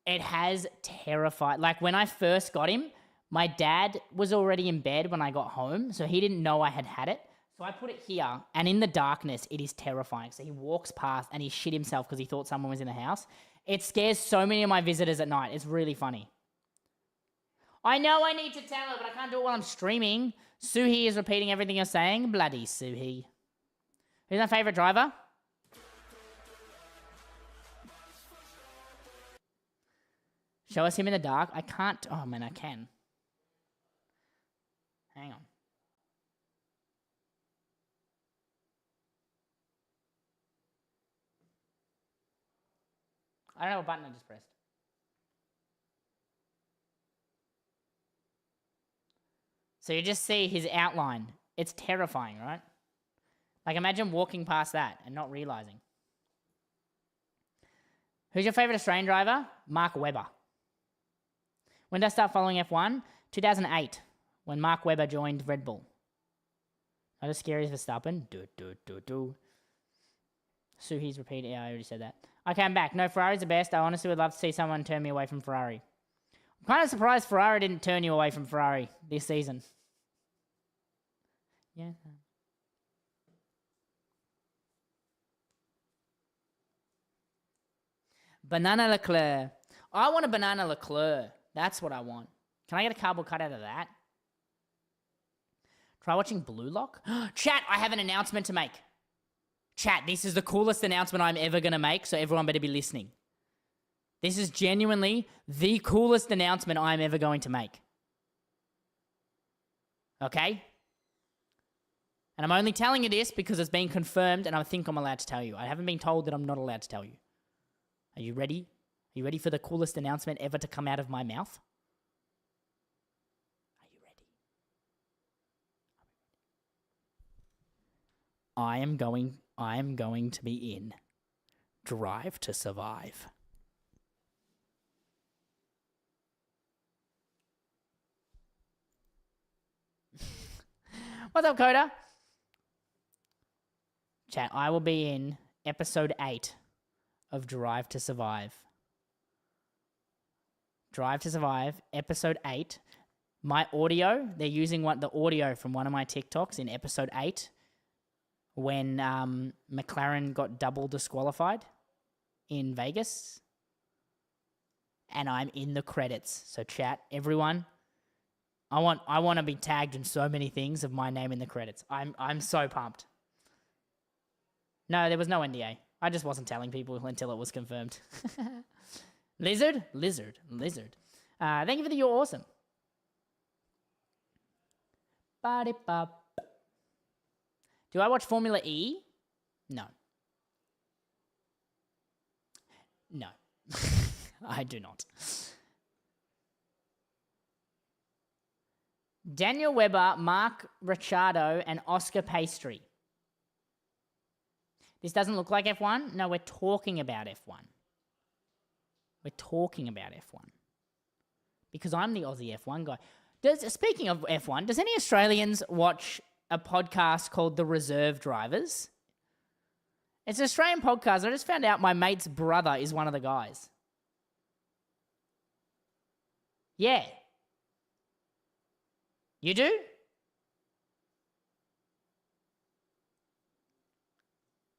It has terrified... Like, when I first got him, my dad was already in bed when I got home, so he didn't know I had it. So I put it here, and in the darkness, it is terrifying. So he walks past, and he shit himself because he thought someone was in the house. It scares so many of my visitors at night. It's really funny. I know I need to tell her, but I can't do it while I'm streaming. Suhi is repeating everything you're saying. Bloody Suhi. Who's my favourite driver? Show us him in the dark. I can't... Oh, man, I can. Hang on. I don't know what button I just pressed. So you just see his outline. It's terrifying, right? Like, imagine walking past that and not realising. Who's your favourite Australian driver? Mark Webber. When did I start following F1? 2008, when Mark Webber joined Red Bull. Not as scary as Verstappen. Suhi's repeating. Yeah, I already said that. Okay, I'm back. No, Ferrari's the best. I honestly would love to see someone turn me away from Ferrari. I'm kind of surprised Ferrari didn't turn you away from Ferrari this season. Yeah. Banana Leclerc. I want a banana Leclerc. That's what I want. Can I get a cardboard cut out of that? Try watching Blue Lock. Chat, I have an announcement to make. Chat, this is the coolest announcement I'm ever going to make, so everyone better be listening. This is genuinely the coolest announcement I'm ever going to make. Okay? And I'm only telling you this because it's been confirmed and I think I'm allowed to tell you. I haven't been told that I'm not allowed to tell you. Are you ready? Are you ready for the coolest announcement ever to come out of my mouth? Are you ready? I am going to be in Drive to Survive. What's up, Coda? Chat, I will be in episode 8 of Drive to Survive. Drive to Survive, episode 8. My audio, they're using the audio from one of my TikToks in episode 8 when McLaren got double disqualified in Vegas. And I'm in the credits. So chat, everyone, I want to be tagged in so many things of my name in the credits. I'm so pumped. No, there was no NDA. I just wasn't telling people until it was confirmed. Lizard. Thank you for the you're awesome. Ba-de-bop. Do I watch Formula E? No. No. I do not. Daniel Webber, Mark Ricciardo, and Oscar Pastry. This doesn't look like F1? No, we're talking about F1. We're talking about F1. Because I'm the Aussie F1 guy. Speaking of F1, does any Australians watch a podcast called The Reserve Drivers? It's an Australian podcast. I just found out my mate's brother is one of the guys. Yeah. You do?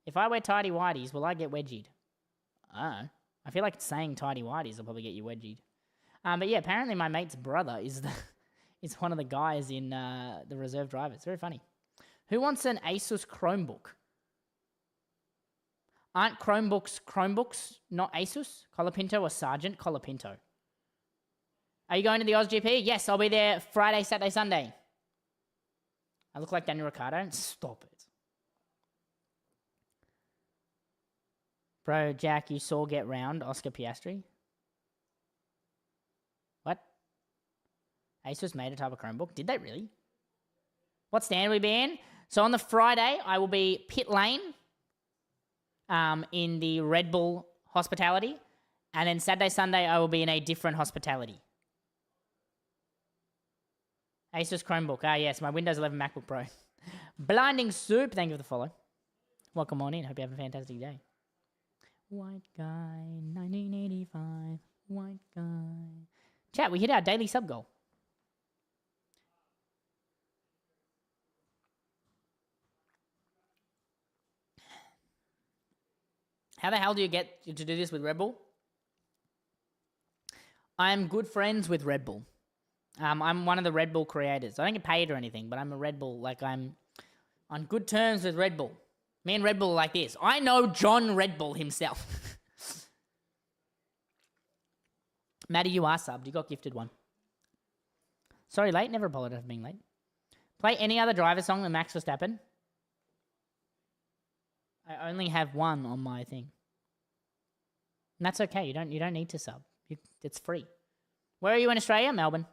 If I wear tidy whities, will I get wedgied? I feel like saying tidy whities will probably get you wedgied. But yeah, apparently my mate's brother is one of the guys in the Reserve Drivers. It's very funny. Who wants an Asus Chromebook? Aren't Chromebooks not Asus? Colapinto or Sargent? Colapinto. Are you going to the OzGP? Yes, I'll be there Friday, Saturday, Sunday. I look like Daniel Ricciardo? Stop it. Bro, Jack, you saw Get Round, Oscar Piastri? What? Asus made a type of Chromebook? Did they really? What stand will we be in? So on the Friday, I will be pit lane in the Red Bull hospitality. And then Saturday, Sunday, I will be in a different hospitality. Asus Chromebook. Ah, yes, my Windows 11 MacBook Pro. Blinding Soup, thank you for the follow. Welcome on in. Hope you have a fantastic day. White guy, 1985. White guy. Chat, we hit our daily sub goal. How the hell do you get to do this with Red Bull? I'm good friends with Red Bull. I'm one of the Red Bull creators. I don't get paid or anything, but I'm a Red Bull. Like, I'm on good terms with Red Bull. Me and Red Bull are like this. I know John Red Bull himself. Maddie, you are subbed. You got gifted one. Sorry, late. Never apologize for being late. Play any other driver song than Max Verstappen. I only have one on my thing. And that's okay. You don't need to sub. It's free. Where are you in Australia? Melbourne.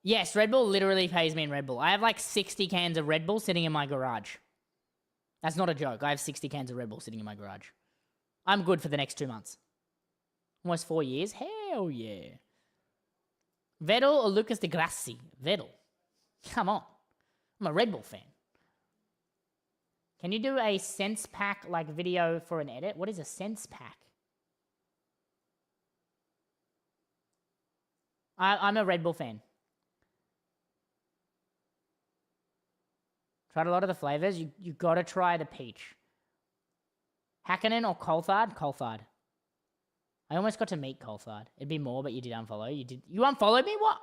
Yes, Red Bull literally pays me in Red Bull. I have like 60 cans of Red Bull sitting in my garage. That's not a joke. I have 60 cans of Red Bull sitting in my garage. I'm good for the next 2 months. Almost 4 years. Hell yeah. Vettel or Lucas de Grassi? Vettel. Come on. I'm a Red Bull fan. Can you do a sense pack like video for an edit? What is a sense pack? I'm a Red Bull fan. Tried a lot of the flavors. You got to try the peach. Hakkinen or Coulthard? Coulthard. I almost got to meet Coulthard. It'd be more, but you did unfollow. You unfollowed me? What?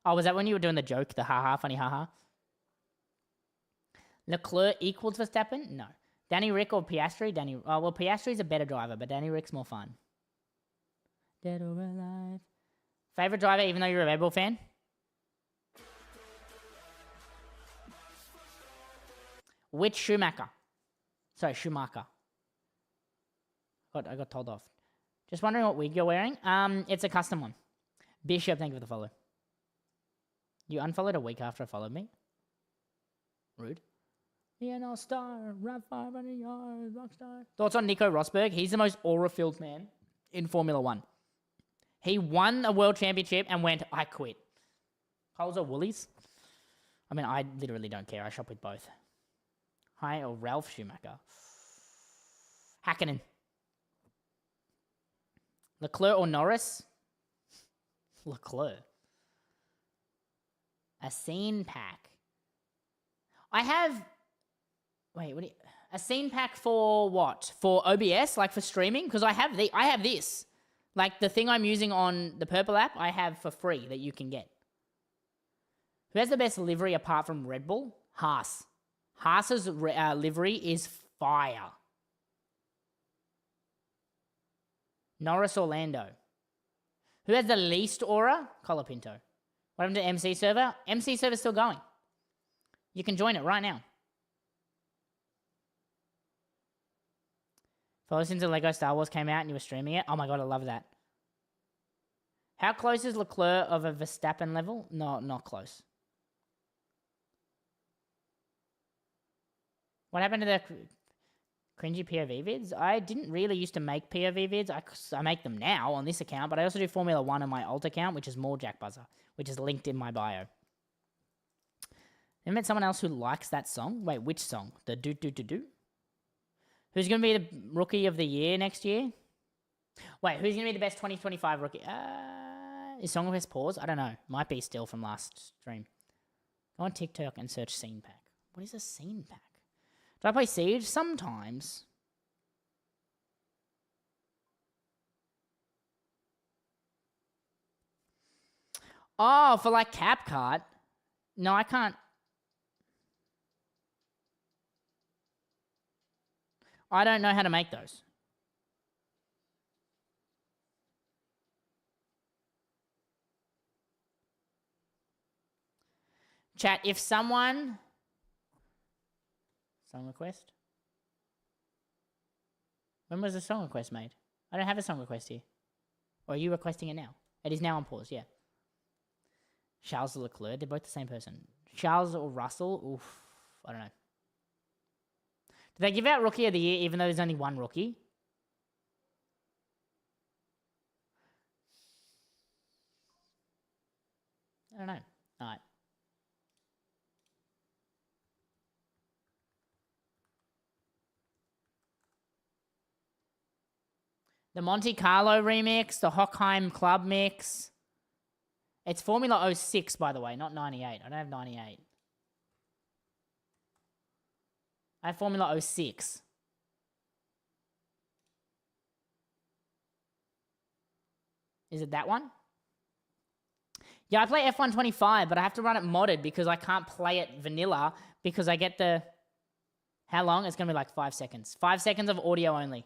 Oh, was that when you were doing the joke, the haha, funny haha? Leclerc equals Verstappen? No. Danny Rick or Piastri? Well, Piastri's a better driver, but Danny Rick's more fun. Dead or alive. Favorite driver, even though you're a Red Bull fan? Which Schumacher? Sorry, Schumacher. I got told off. Just wondering what wig you're wearing. It's a custom one. Bishop, thank you for the follow. You unfollowed a week after I followed me? Rude. Yeah, star, rap 500 yards, rockstar. Thoughts on Nico Rosberg? He's the most aura-filled man in Formula 1. He won a world championship and went, I quit. Coles or Woolies? I mean, I literally don't care. I shop with both. Hi, or Ralph Schumacher. Hakkinen. Leclerc or Norris? Leclerc. A scene pack. I have... Wait, what do you... A scene pack for what? For OBS? Like for streaming? Because I have this. Like the thing I'm using on the Purple app, I have for free that you can get. Who has the best livery apart from Red Bull? Haas. Haas's livery is fire. Norris or Lando? Who has the least aura? Colapinto. What happened to MC server? MC server's still going. You can join it right now. Follow since the Lego Star Wars came out and you were streaming it. Oh my god, I love that. How close is Leclerc of a Verstappen level? No, not close. What happened to the cringy POV vids? I didn't really used to make POV vids. I make them now on this account, but I also do Formula 1 on my alt account, which is more Jackbuzza, which is linked in my bio. I met someone else who likes that song. Wait, which song? The do-do-do-do? Who's going to be the rookie of the year next year? Wait, who's going to be the best 2025 rookie? Is Song of His Pause? I don't know. Might be still from last stream. Go on TikTok and search scene pack. What is a scene pack? Do I play Siege? Sometimes. Oh, for like CapCut? No, I can't. I don't know how to make those. Chat, if someone... Song request? When was the song request made? I don't have a song request here. Or are you requesting it now? It is now on pause, yeah. Charles or Leclerc, they're both the same person. Charles or Russell? Oof, I don't know. Do they give out Rookie of the Year even though there's only one rookie? I don't know. All right. The Monte Carlo remix, the Hockheim Club mix. It's Formula 06, by the way, not 98. I don't have 98. I have Formula 06. Is it that one? Yeah, I play F1 25, but I have to run it modded because I can't play it vanilla because I get the... How long? It's going to be like 5 seconds. 5 seconds of audio only.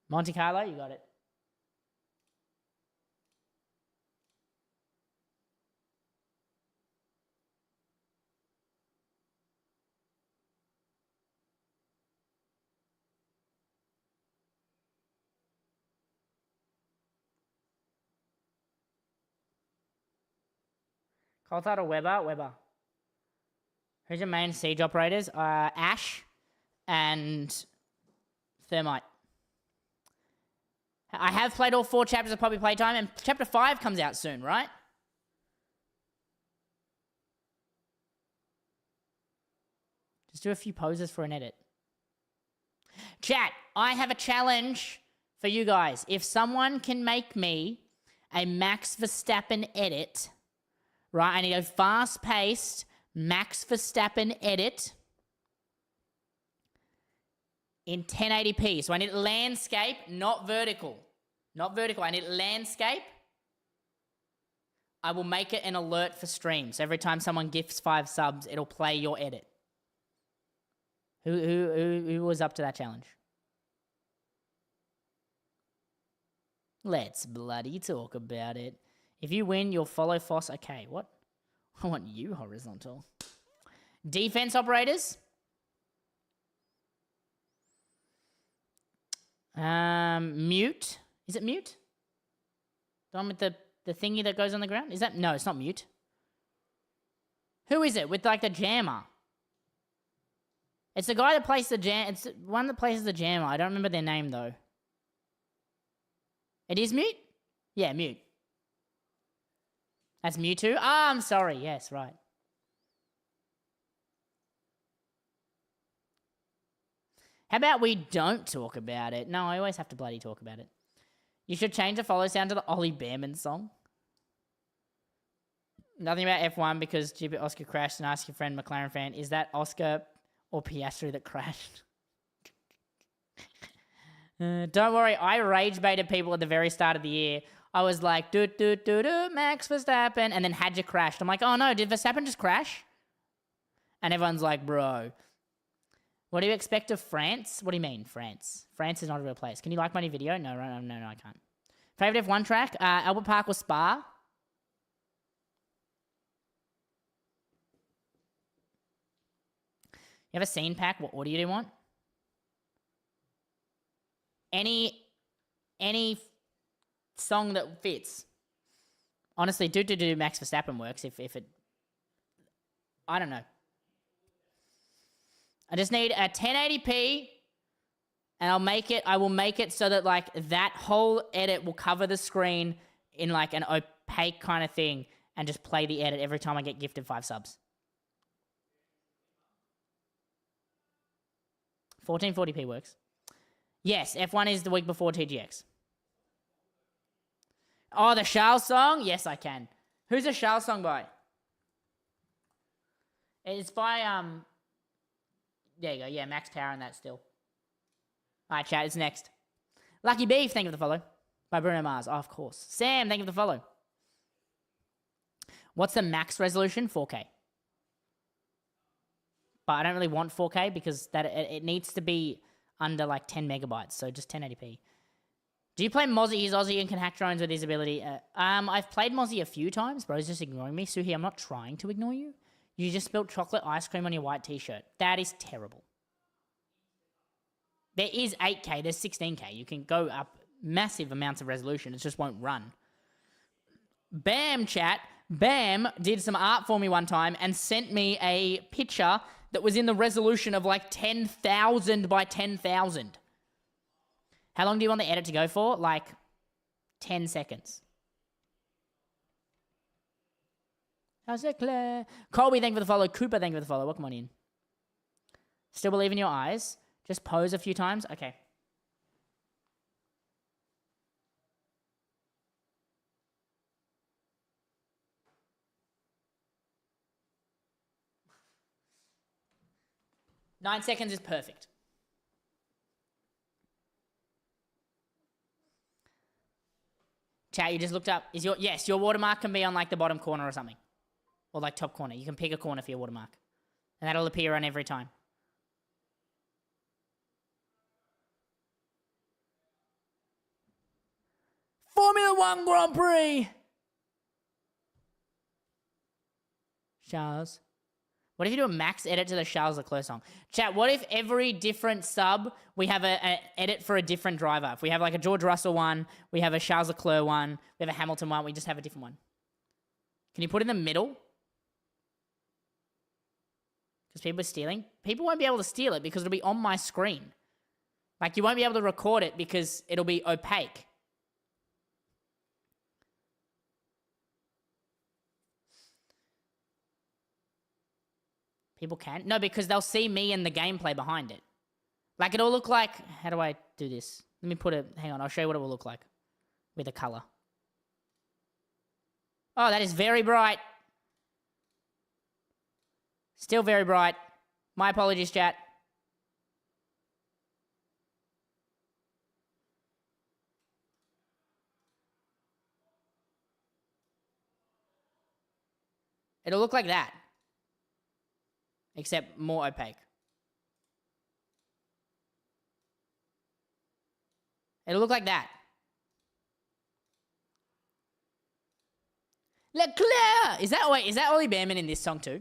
Monte Carlo, you got it. Coulthard or Weber? Weber. Who's your main siege operators? Ash and Thermite. I have played all 4 chapters of Poppy Playtime, and chapter 5 comes out soon, right? Just do a few poses for an edit. Chat, I have a challenge for you guys. If someone can make me a Max Verstappen edit, right? I need a fast-paced Max Verstappen edit in 1080p. So I need landscape, not vertical. Not vertical. I need landscape. I will make it an alert for streams. Every time someone gifts 5 subs, it'll play your edit. Who was up to that challenge? Let's bloody talk about it. If you win, you'll follow Foss. Okay, what? I want you horizontal. Defense operators. Mute. Is it mute? The one with the thingy that goes on the ground? Is that? No, it's not mute. Who is it with like the jammer? It's the guy that plays the jam. It's one that plays the jammer. I don't remember their name though. It is mute? Yeah, mute. That's Mewtwo? Ah, I'm sorry. Yes, right. How about we don't talk about it? No, I always have to bloody talk about it. You should change the follow sound to the Ollie Behrman song. Nothing about F1 because stupid Oscar crashed and ask your friend McLaren fan, is that Oscar or Piastri that crashed? Don't worry, I rage baited people at the very start of the year. I was like, do, Max Verstappen, and then Hadja crashed. I'm like, oh no, did Verstappen just crash? And everyone's like, bro. What do you expect of France? What do you mean, France? France is not a real place. Can you like my new video? No, I can't. Favorite F1 track? Albert Park or Spa? You have a scene pack? What audio do you want? Any song that fits. Honestly, do Max Verstappen works if it... I don't know. I just need a 1080p and I will make it so that like that whole edit will cover the screen in like an opaque kind of thing and just play the edit every time I get gifted 5 subs. 1440p works. Yes, F1 is the week before TGX. Oh, the Charles song? Yes, I can. Who's the Charles song by? It's by, there you go. Yeah, Max Power and that still. All right, chat. It's next. Lucky Beef, thank you for the follow. By Bruno Mars. Oh, of course. Sam, thank you for the follow. What's the max resolution? 4K. But I don't really want 4K because it needs to be under like 10 megabytes. So just 1080p. Do you play Mozzie? He's Aussie and can hack drones with his ability. I've played Mozzie a few times. Bro's just ignoring me. Suhi, I'm not trying to ignore you. You just spilled chocolate ice cream on your white t-shirt. That is terrible. There is 8K. There's 16K. You can go up massive amounts of resolution. It just won't run. Bam, chat. Bam did some art for me one time and sent me a picture that was in the resolution of like 10,000 by 10,000. How long do you want the edit to go for? Like 10 seconds. How's it, Claire? Colby, thank you for the follow. Cooper, thank you for the follow. Welcome on in. Still believe in your eyes? Just pose a few times? Okay. Nine seconds is perfect. Chat, you just looked up. Yes, your watermark can be on like the bottom corner or something. Or like top corner. You can pick a corner for your watermark. And that'll appear on every time. Formula 1 Grand Prix! Charles. What if you do a max edit to the Charles Leclerc song? Chat, what if every different sub, we have an edit for a different driver? If we have like a George Russell one, we have a Charles Leclerc one, we have a Hamilton one, we just have a different one. Can you put it in the middle? Because people are stealing. People won't be able to steal it because it'll be on my screen. Like, you won't be able to record it because it'll be opaque. People can? No, because they'll see me and the gameplay behind it. Like, it'll look like... How do I do this? Let me put it... Hang on, I'll show you what it will look like. With a colour. Oh, that is very bright. Still very bright. My apologies, chat. It'll look like that. Except more opaque. It'll look like that. Leclerc! Is that Ollie Behrman in this song too?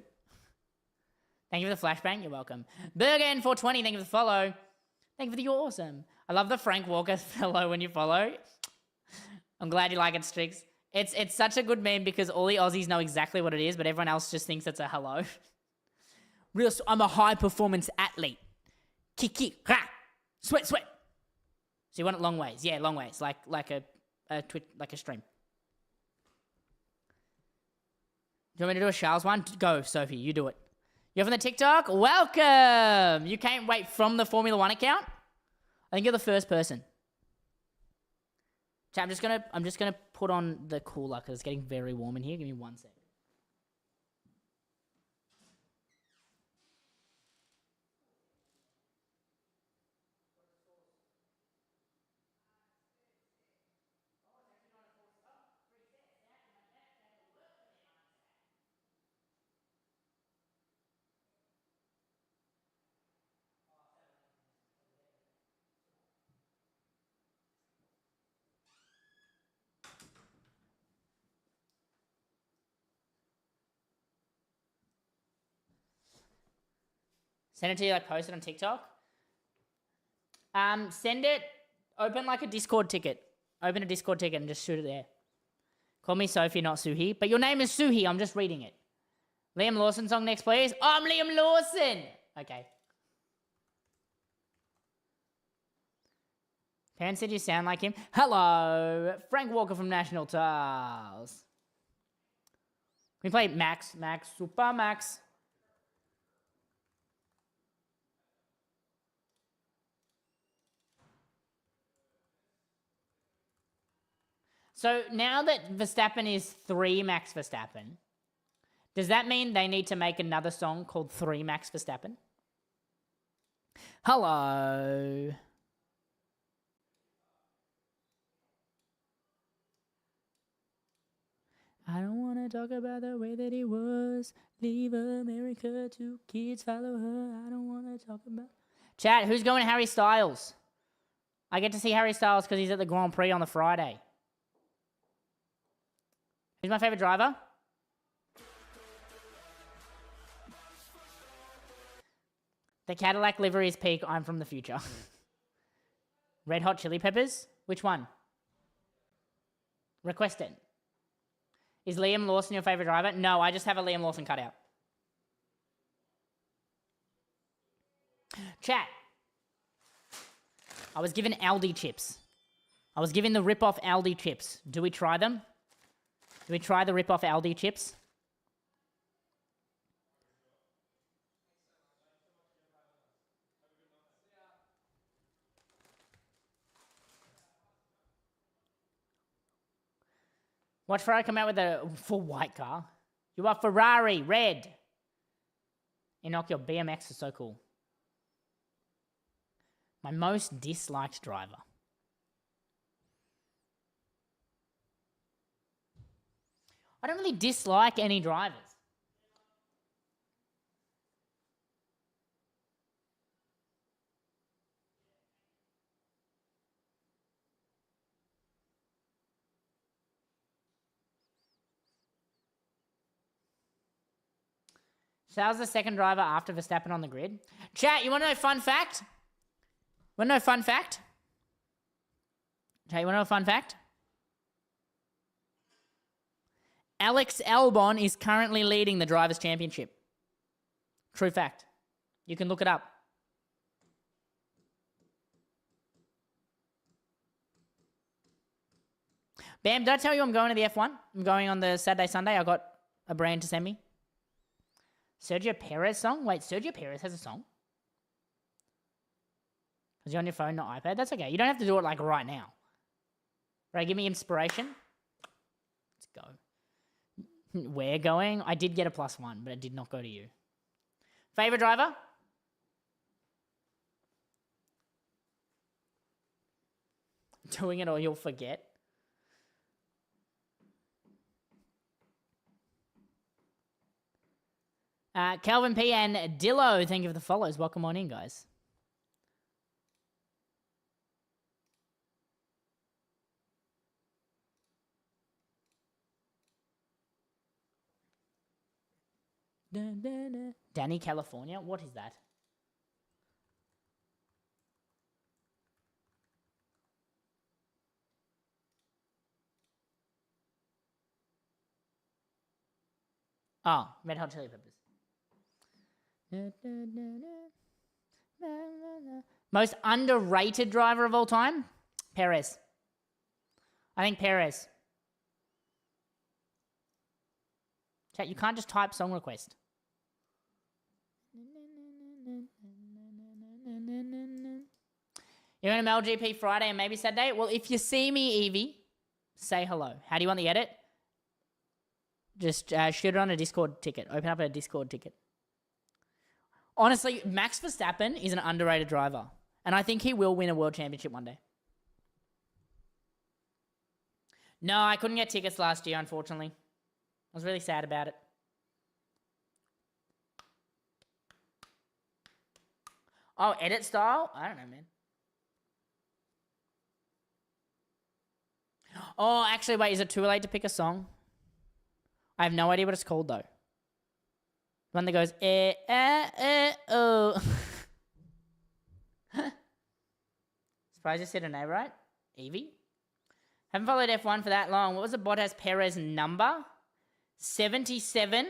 Thank you for the flashbang. You're welcome. Burgan420, thank you for the follow. Thank you for the you're awesome. I love the Frank Walker fellow when you follow. I'm glad you like it, Strix. It's such a good meme because all the Aussies know exactly what it is, but everyone else just thinks it's a hello. I'm a high performance athlete. Kick, ha, sweat. So you want it long ways? Yeah, long ways, like a stream. Do you want me to do a Charles one? Go, Sophie. You do it. You're from the TikTok? Welcome! You came, wait, from the Formula One account? I think you're the first person. Chat, I'm just gonna put on the cooler because it's getting very warm in here. Give me 1 sec. Send it to you, like post it on TikTok. Send it, open like a Discord ticket. Open a Discord ticket and just shoot it there. Call me Sophie, not Suhi. But your name is Suhi, I'm just reading it. Liam Lawson song next, please. Oh, I'm Liam Lawson! Okay. Parents said you sound like him. Hello! Frank Walker from National Tiles. We play Max, Super Max. So now that Verstappen is 3 Max Verstappen, does that mean they need to make another song called 3 Max Verstappen? Hello. I don't want to talk about the way that he was. Leave America, 2 kids follow her. I don't want to talk about... Chat, who's going to Harry Styles? I get to see Harry Styles because he's at the Grand Prix on the Friday. Who's my favorite driver? The Cadillac livery is peak. I'm from the future. Red Hot Chili Peppers? Which one? Request it. Is Liam Lawson your favorite driver? No, I just have a Liam Lawson cutout. Chat. I was given Aldi chips. I was given the rip-off Aldi chips. Do we try them? Do we try the rip-off Aldi chips? Watch Ferrari come out with a full white car. You are Ferrari, red. Enoch, your BMX is so cool. My most disliked driver. I don't really dislike any drivers. So that was the second driver after Verstappen on the grid. Chat, you want to know a fun fact? Want to know a fun fact? Chat, you want to know a fun fact? Alex Albon is currently leading the Drivers' Championship. True fact. You can look it up. Bam, did I tell you I'm going to the F1? I'm going on the Saturday, Sunday. I got a brand to send me. Sergio Perez song? Wait, Sergio Perez has a song? Is he on your phone, not iPad? That's okay. You don't have to do it like right now. Right, give me inspiration. Let's go. We're going. I did get a +1, but it did not go to you. Favorite driver? Doing it or you'll forget. Calvin P and Dillo, thank you for the follows. Welcome on in, guys. Danny, California? What is that? Oh, Red Hot Chili Peppers. Most underrated driver of all time? Perez. I think Perez. Chat, you can't just type song request. You're going to MLGP Friday and maybe Saturday? Well, if you see me, Evie, say hello. How do you want the edit? Just shoot it on a Discord ticket. Open up a Discord ticket. Honestly, Max Verstappen is an underrated driver. And I think he will win a world championship one day. No, I couldn't get tickets last year, unfortunately. I was really sad about it. Oh, edit style? I don't know, man. Oh, actually, wait, is it too late to pick a song? I have no idea what it's called, though. The one that goes, oh. Surprised you said her name right? Evie? Haven't followed F1 for that long. What was the Bottas Perez number? 77.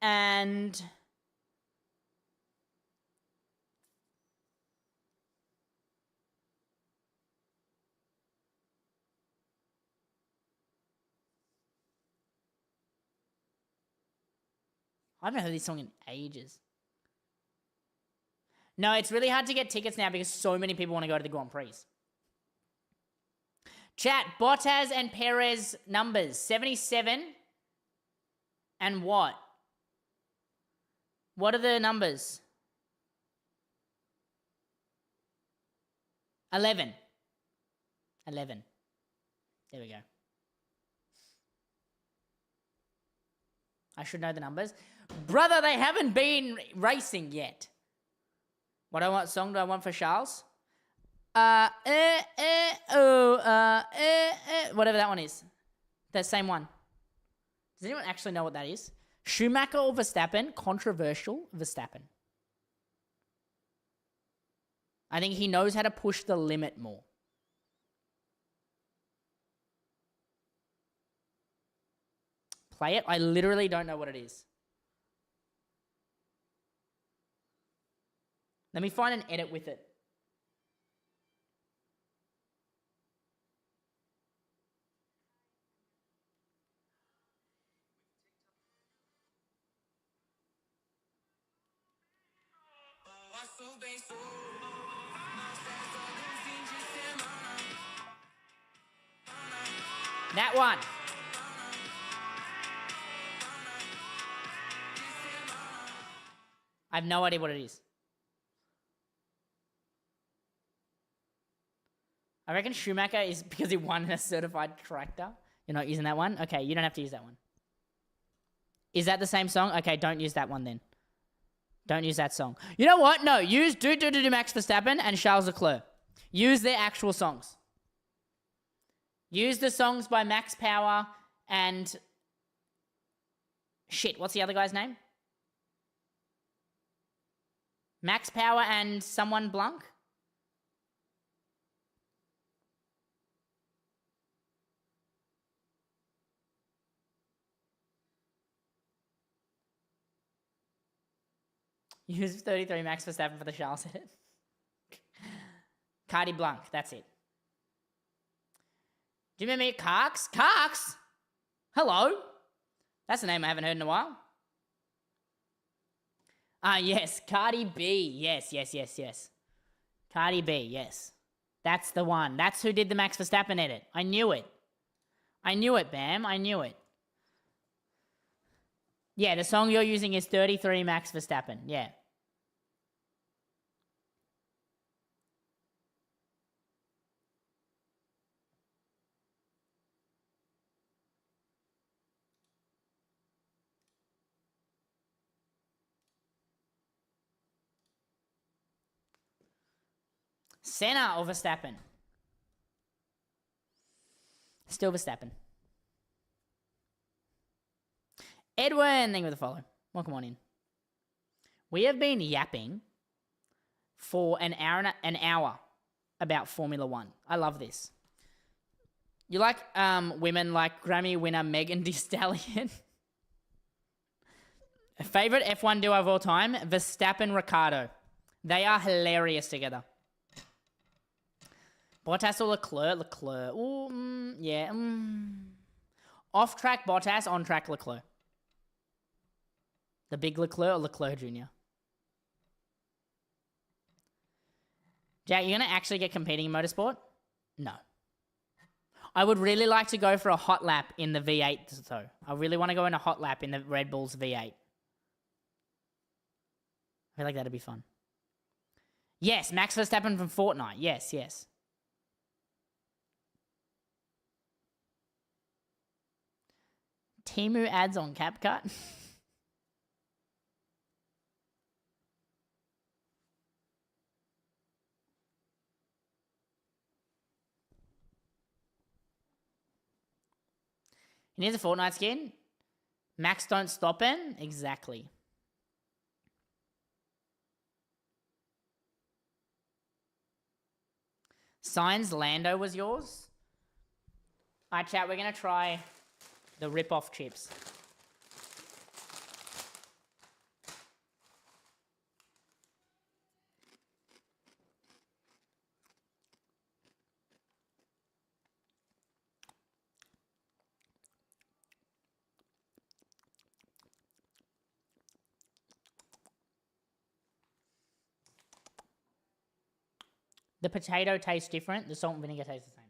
And... I haven't heard this song in ages. No, it's really hard to get tickets now because so many people want to go to the Grand Prix. Chat, Bottas and Perez numbers. 77 and what? What are the numbers? 11. 11. There we go. I should know the numbers. Brother, they haven't been racing yet. What song do I want for Charles? Whatever that one is. That same one. Does anyone actually know what that is? Schumacher or Verstappen? Controversial Verstappen. I think he knows how to push the limit more. Play it? I literally don't know what it is. Let me find an edit with it. That one. I have no idea what it is. I reckon Schumacher is because he won a certified tractor. You're not using that one? Okay, you don't have to use that one. Is that the same song? Okay, don't use that one then. Don't use that song. You know what? No, use do Max Verstappen and Charles Leclerc. Use their actual songs. Use the songs by Max Power and... Shit, what's the other guy's name? Max Power and someone Blanc? Use 33 Max Verstappen for the Charles edit. Cardi Blanc, that's it. Do you remember me? Carx? Carx? Hello? That's a name I haven't heard in a while. Yes, Cardi B. Yes. Cardi B, yes. That's the one. That's who did the Max Verstappen edit. I knew it. Bam. I knew it. Yeah, the song you're using is 33 Max Verstappen. Yeah. Senna or Verstappen? Still Verstappen. Edwin, thank you for the follow. Welcome on in. We have been yapping for an hour about Formula One. I love this. You like women like Grammy winner Megan Thee Stallion? Favorite F1 duo of all time? Verstappen, Ricciardo. They are hilarious together. Bottas or Leclerc? Leclerc. Ooh, yeah. Off-track Bottas, on-track Leclerc. The big Leclerc or Leclerc Jr.? Jack, you're going to actually get competing in motorsport? No. I would really like to go for a hot lap in the V8, though. I really want to go in a hot lap in the Red Bull's V8. I feel like that'd be fun. Yes, Max Verstappen from Fortnite. Yes, yes. Temu ads on CapCut. He needs a Fortnite skin. Max don't stop him. Exactly. Signs Lando was yours. All right, chat. We're going to try the rip-off chips. The potato tastes different. The salt and vinegar tastes the same.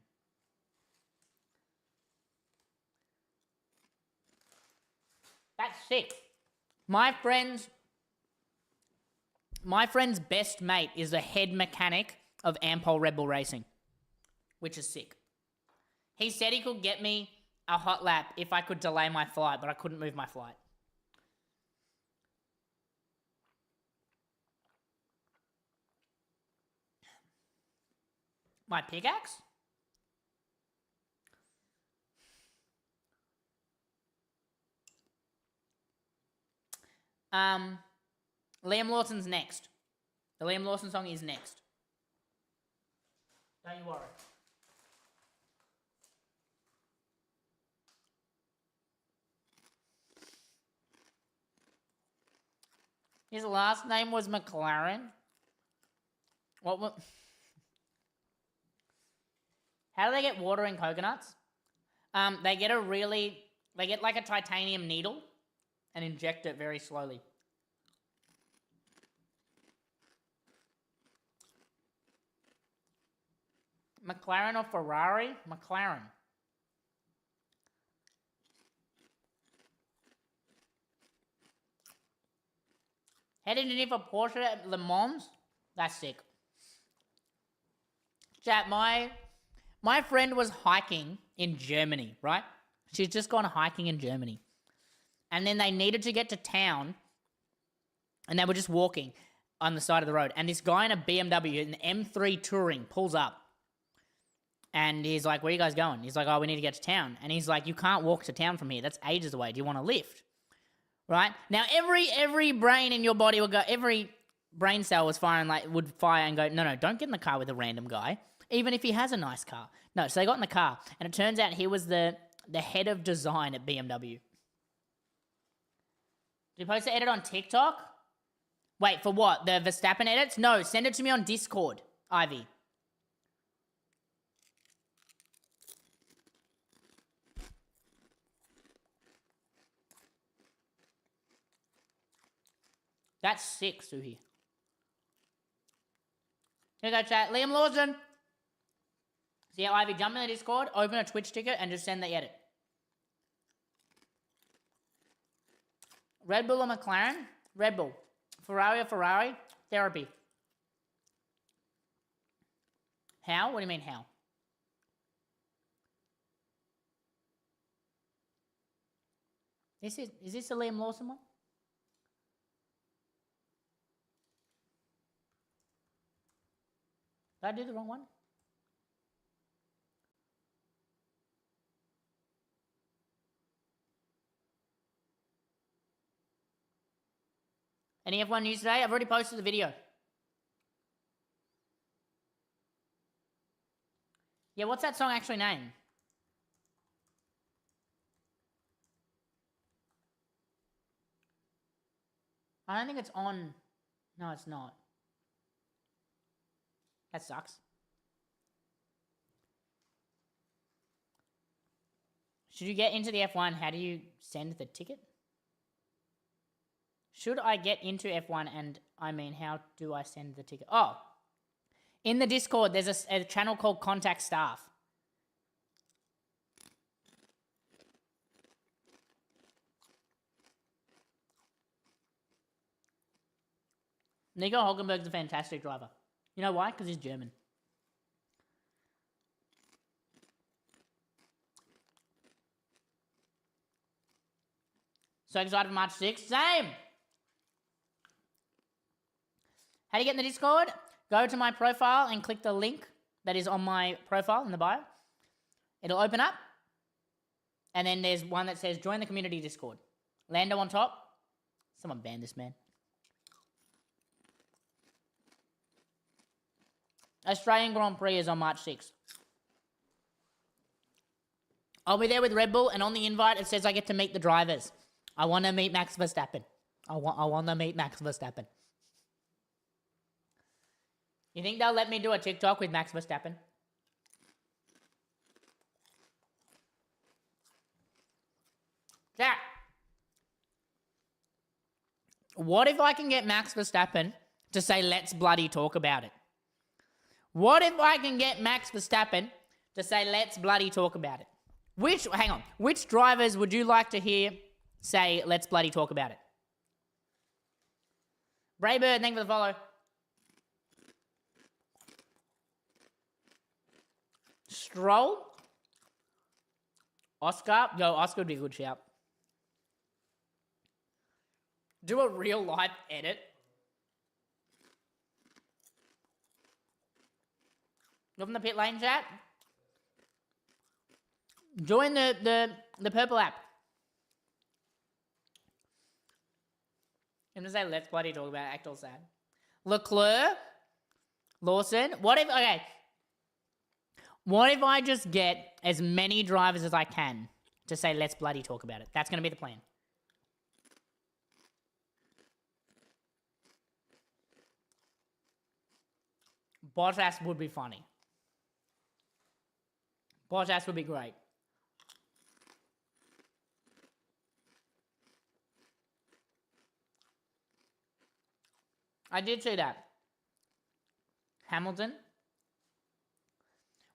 That's sick. My friend's best mate is the head mechanic of Ampol Red Bull Racing, which is sick. He said he could get me a hot lap if I could delay my flight, but I couldn't move my flight. My pickaxe? Liam Lawson's next. The Liam Lawson song is next. Don't you worry. His last name was McLaren. What? How do they get water in coconuts? They get like a titanium needle and inject it very slowly. McLaren or Ferrari? McLaren. Heading in for Porsche at Le Mans? That's sick. Chat, my friend was hiking in Germany, right? She's just gone hiking in Germany. And then they needed to get to town, and they were just walking on the side of the road. And this guy in a BMW, an M3 Touring, pulls up. And he's like, where are you guys going? He's like, oh, we need to get to town. And he's like, you can't walk to town from here. That's ages away. Do you want a lift? Right? Now, every brain in your body will go, every brain cell would fire and go, no, don't get in the car with a random guy, even if he has a nice car. No, so they got in the car, and it turns out he was the head of design at BMW. Did you post the edit on TikTok? Wait, for what? The Verstappen edits? No, send it to me on Discord, Ivy. That's sick, Suhi. Here we go, chat. Liam Lawson. So yeah, Ivy, jump in the Discord, open a Twitch ticket, and just send the edit. Red Bull or McLaren? Red Bull. Ferrari or Ferrari? Therapy. How? What do you mean how? Is this the Liam Lawson one? Did I do the wrong one? Any F1 news today? I've already posted the video. Yeah, what's that song actually named? I don't think it's on. No, it's not. That sucks. Should you get into the F1, how do you send the ticket? Should I get into F1 and, I mean, how do I send the ticket? Oh, in the Discord, there's a channel called Contact Staff. Nico Hulkenberg's a fantastic driver. You know why? Because he's German. So excited for March 6th. Same! How do you get in the Discord? Go to my profile and click the link that is on my profile in the bio. It'll open up. And then there's one that says join the community Discord. Lando on top. Someone ban this man. Australian Grand Prix is on March 6th. I'll be there with Red Bull, and on the invite it says I get to meet the drivers. I want to meet Max Verstappen. I want to meet Max Verstappen. You think they'll let me do a TikTok with Max Verstappen? Yeah. What if I can get Max Verstappen to say, let's bloody talk about it? What if I can get Max Verstappen to say, let's bloody talk about it? Which drivers would you like to hear say, let's bloody talk about it? Braybird, thank you for the follow. Stroll? Oscar? Yo, Oscar would be a good shout. Do a real life edit. Go from the pit lane chat. Join the purple app. I'm gonna say let's bloody talk about it. Act all sad. Leclerc, Lawson. What if I just get as many drivers as I can to say let's bloody talk about it? That's gonna be the plan. Bottas would be funny. Bottas would be great. I did see that. Hamilton.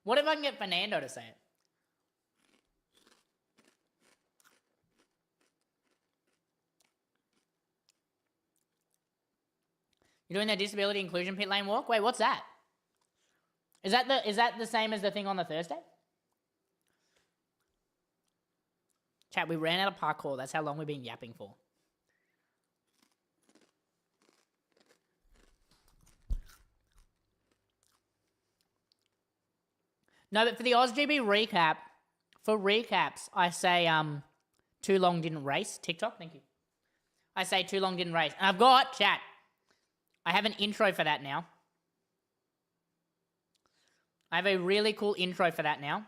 What if I can get Fernando to say it? You're doing the disability inclusion pit lane walk? Wait, what's that? Is that the same as the thing on the Thursday? Chat, we ran out of parkour. That's how long we've been yapping for. No, but for the AusGB recap, for recaps, I say too long didn't race. TikTok, thank you. I say too long didn't race. And I've got, chat, I have an intro for that now. I have a really cool intro for that now.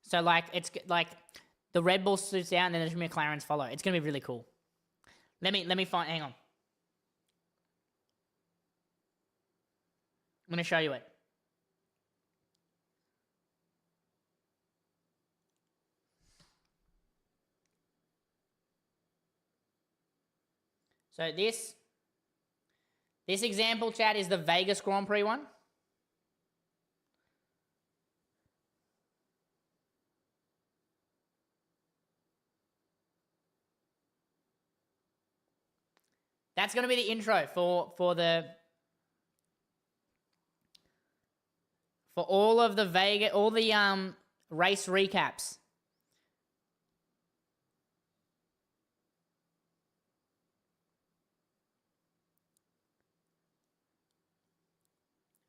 So, like, it's like the Red Bull suits out and then there's going to be McLaren's follow. It's going to be really cool. Let me find, hang on. I'm going to show you it. So this example, chat, is the Vegas Grand Prix one. That's going to be the intro for all of the Vegas, all the race recaps.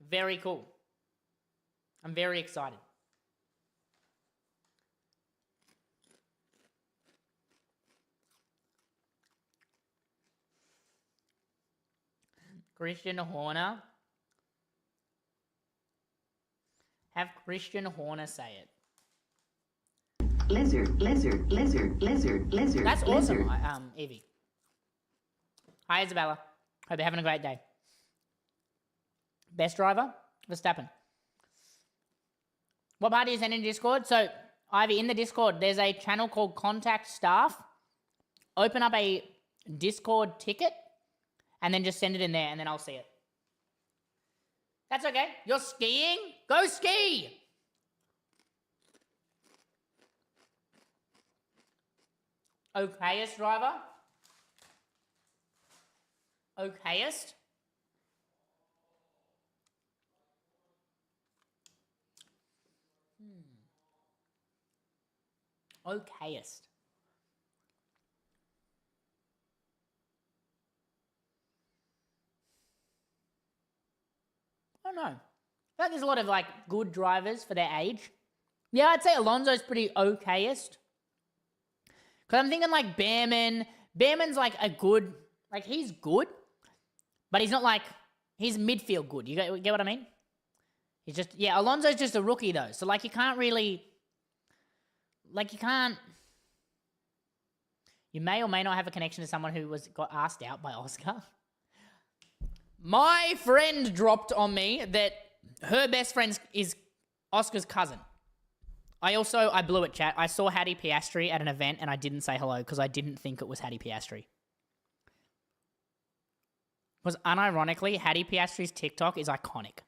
Very cool. I'm very excited. Christian Horner. Have Christian Horner say it. Lizard, lizard, lizard, lizard, lizard. That's awesome, lizard. Evie. Hi, Isabella. Hope you're having a great day. Best driver? Verstappen. What party is in Discord? So, Ivy, in the Discord, there's a channel called Contact Staff. Open up a Discord ticket, and then just send it in there, and then I'll see it. That's okay. You're skiing? Go ski! Okayest driver? Okayest? Okayest. I don't know. I feel like there's a lot of like good drivers for their age. Yeah, I'd say Alonso's pretty okayest. Because I'm thinking like Behrman. Behrman's like a good, like he's good, but he's not like, he's midfield good. You get what I mean? He's just, yeah, Alonso's just a rookie though. So like you can't really, like you may or may not have a connection to someone who got asked out by Oscar. My friend dropped on me that her best friend is Oscar's cousin. I blew it, chat. I saw Hattie Piastri at an event and I didn't say hello because I didn't think it was Hattie Piastri. Because unironically, Hattie Piastri's TikTok is iconic.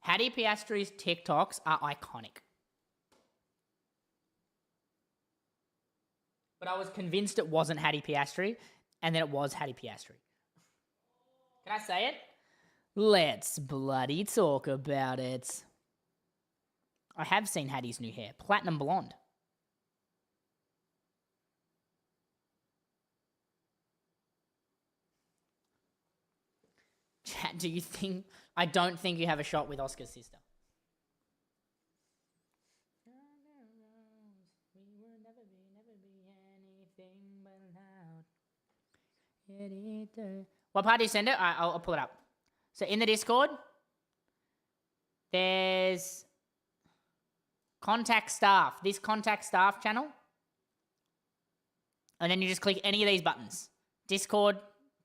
Hattie Piastri's TikToks are iconic. But I was convinced it wasn't Hattie Piastri, and then it was Hattie Piastri. Can I say it? Let's bloody talk about it. I have seen Hattie's new hair. Platinum blonde. Chat, do you think... I don't think you have a shot with Oscar's sister. What part do you send it? I'll pull it up. So in the Discord, there's Contact Staff. This Contact Staff channel. And then you just click any of these buttons. Discord,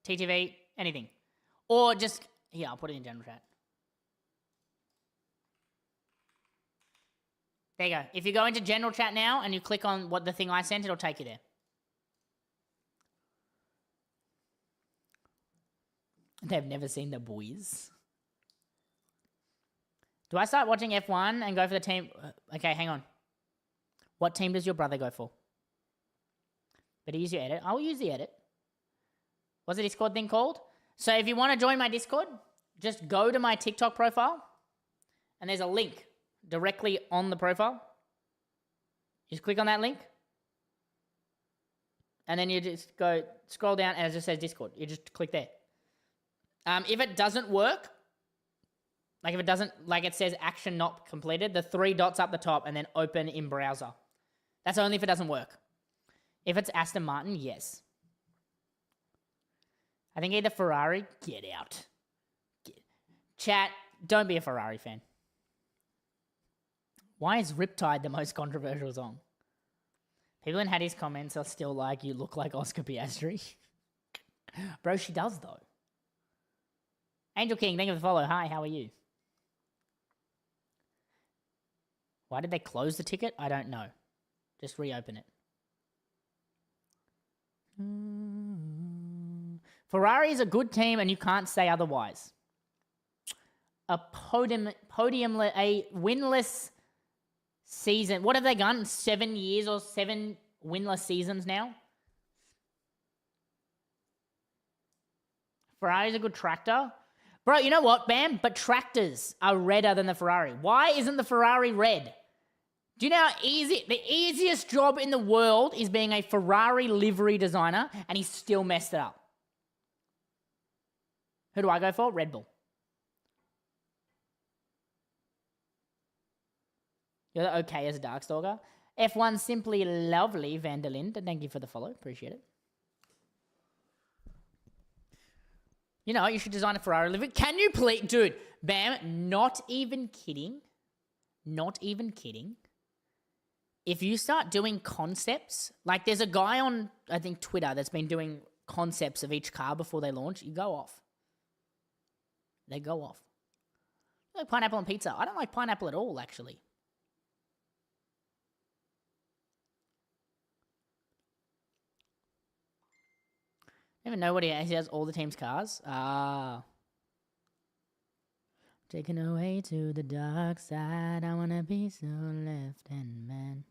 TTV, anything. Or just, here, I'll put it in general chat. There you go. If you go into general chat now and you click on what the thing I sent, it'll take you there. They've never seen The Boys. Do I start watching F1 and go for the team? Okay, hang on. What team does your brother go for? Better use your edit. I'll use the edit. What's the Discord thing called? So if you want to join my Discord, just go to my TikTok profile and there's a link directly on the profile. Just click on that link. And then you just scroll down and it just says Discord. You just click there. If it doesn't work, like if it doesn't, like it says action not completed, the 3 dots up the top and then open in browser. That's only if it doesn't work. If it's Aston Martin, yes. I think either Ferrari, get out. Chat, don't be a Ferrari fan. Why is Riptide the most controversial song? People in Hattie's comments are still like, you look like Oscar Piastri. Bro, she does though. Angel King, thank you for the follow. Hi, how are you? Why did they close the ticket? I don't know. Just reopen it. Ferrari is a good team and you can't say otherwise. A winless season. What have they done? 7 years or 7 winless seasons now? Ferrari's a good tractor. Bro, you know what, Bam? But tractors are redder than the Ferrari. Why isn't the Ferrari red? Do you know how easy... The easiest job in the world is being a Ferrari livery designer, and he still messed it up. Who do I go for? Red Bull. You're okay as a Darkstalker. F1 Simply Lovely, Vandalind. Thank you for the follow. Appreciate it. You know, you should design a Ferrari livery. Can you please... Dude, Bam, not even kidding. Not even kidding. If you start doing concepts, like there's a guy on, I think, Twitter that's been doing concepts of each car before they launch, you go off. They go off. Like pineapple on pizza. I don't like pineapple at all, actually. Never know what he has all the team's cars. Ah. Taken away to the dark side. I wanna be so left-hand man.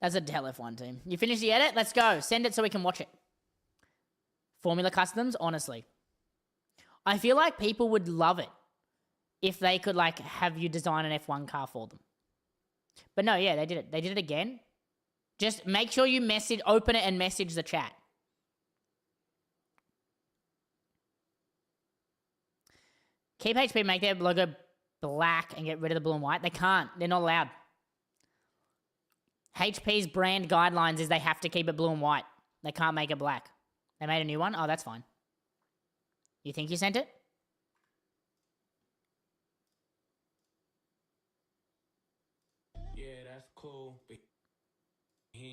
That's a Dell F1 team. You finished the edit? Let's go. Send it so we can watch it. Formula Customs, honestly. I feel like people would love it if they could, like, have you design an F1 car for them. But no, yeah, they did it. They did it again. Just make sure you open it and message the chat. Keep HP, make their logo black and get rid of the blue and white. They can't. They're not allowed. HP's brand guidelines is they have to keep it blue and white. They can't make it black. They made a new one? Oh, that's fine. You think you sent it? Yeah, that's cool.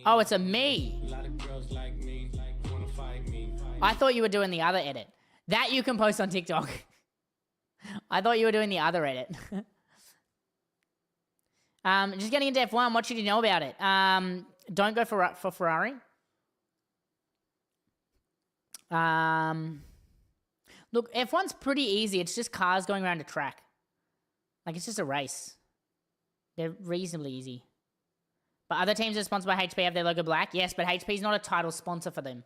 Oh, it's a me. A lot of girls like me, wanna fight me. I thought you were doing the other edit. That you can post on TikTok. I thought you were doing the other edit. Just getting into F1, what should you know about it? Don't go for Ferrari. Look, F1's pretty easy. It's just cars going around a track. Like, it's just a race. They're reasonably easy. But other teams that are sponsored by HP have their logo black. Yes, but HP's not a title sponsor for them.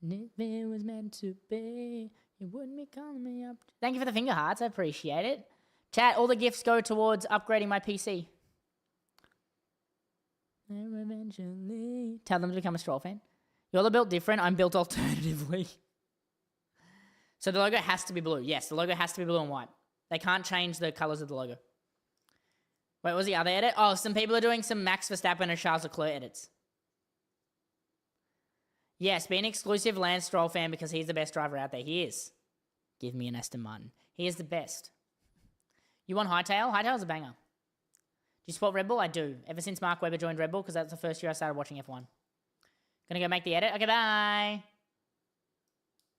And if it was meant to be, you wouldn't be calling me up. Thank you for the finger hearts. I appreciate it. Chat, all the gifts go towards upgrading my PC. Eventually. Tell them to become a Stroll fan. You're built different. I'm built alternatively. So the logo has to be blue. Yes, the logo has to be blue and white. They can't change the colors of the logo. Wait, what was the other edit? Oh, some people are doing some Max Verstappen and Charles Leclerc edits. Yes, be an exclusive Lance Stroll fan because he's the best driver out there. He is. Give me an Aston Martin. He is the best. You want Hytale? Hytale's a banger. Do you support Red Bull? I do. Ever since Mark Webber joined Red Bull, because that's the first year I started watching F1. Gonna go make the edit. Okay, bye.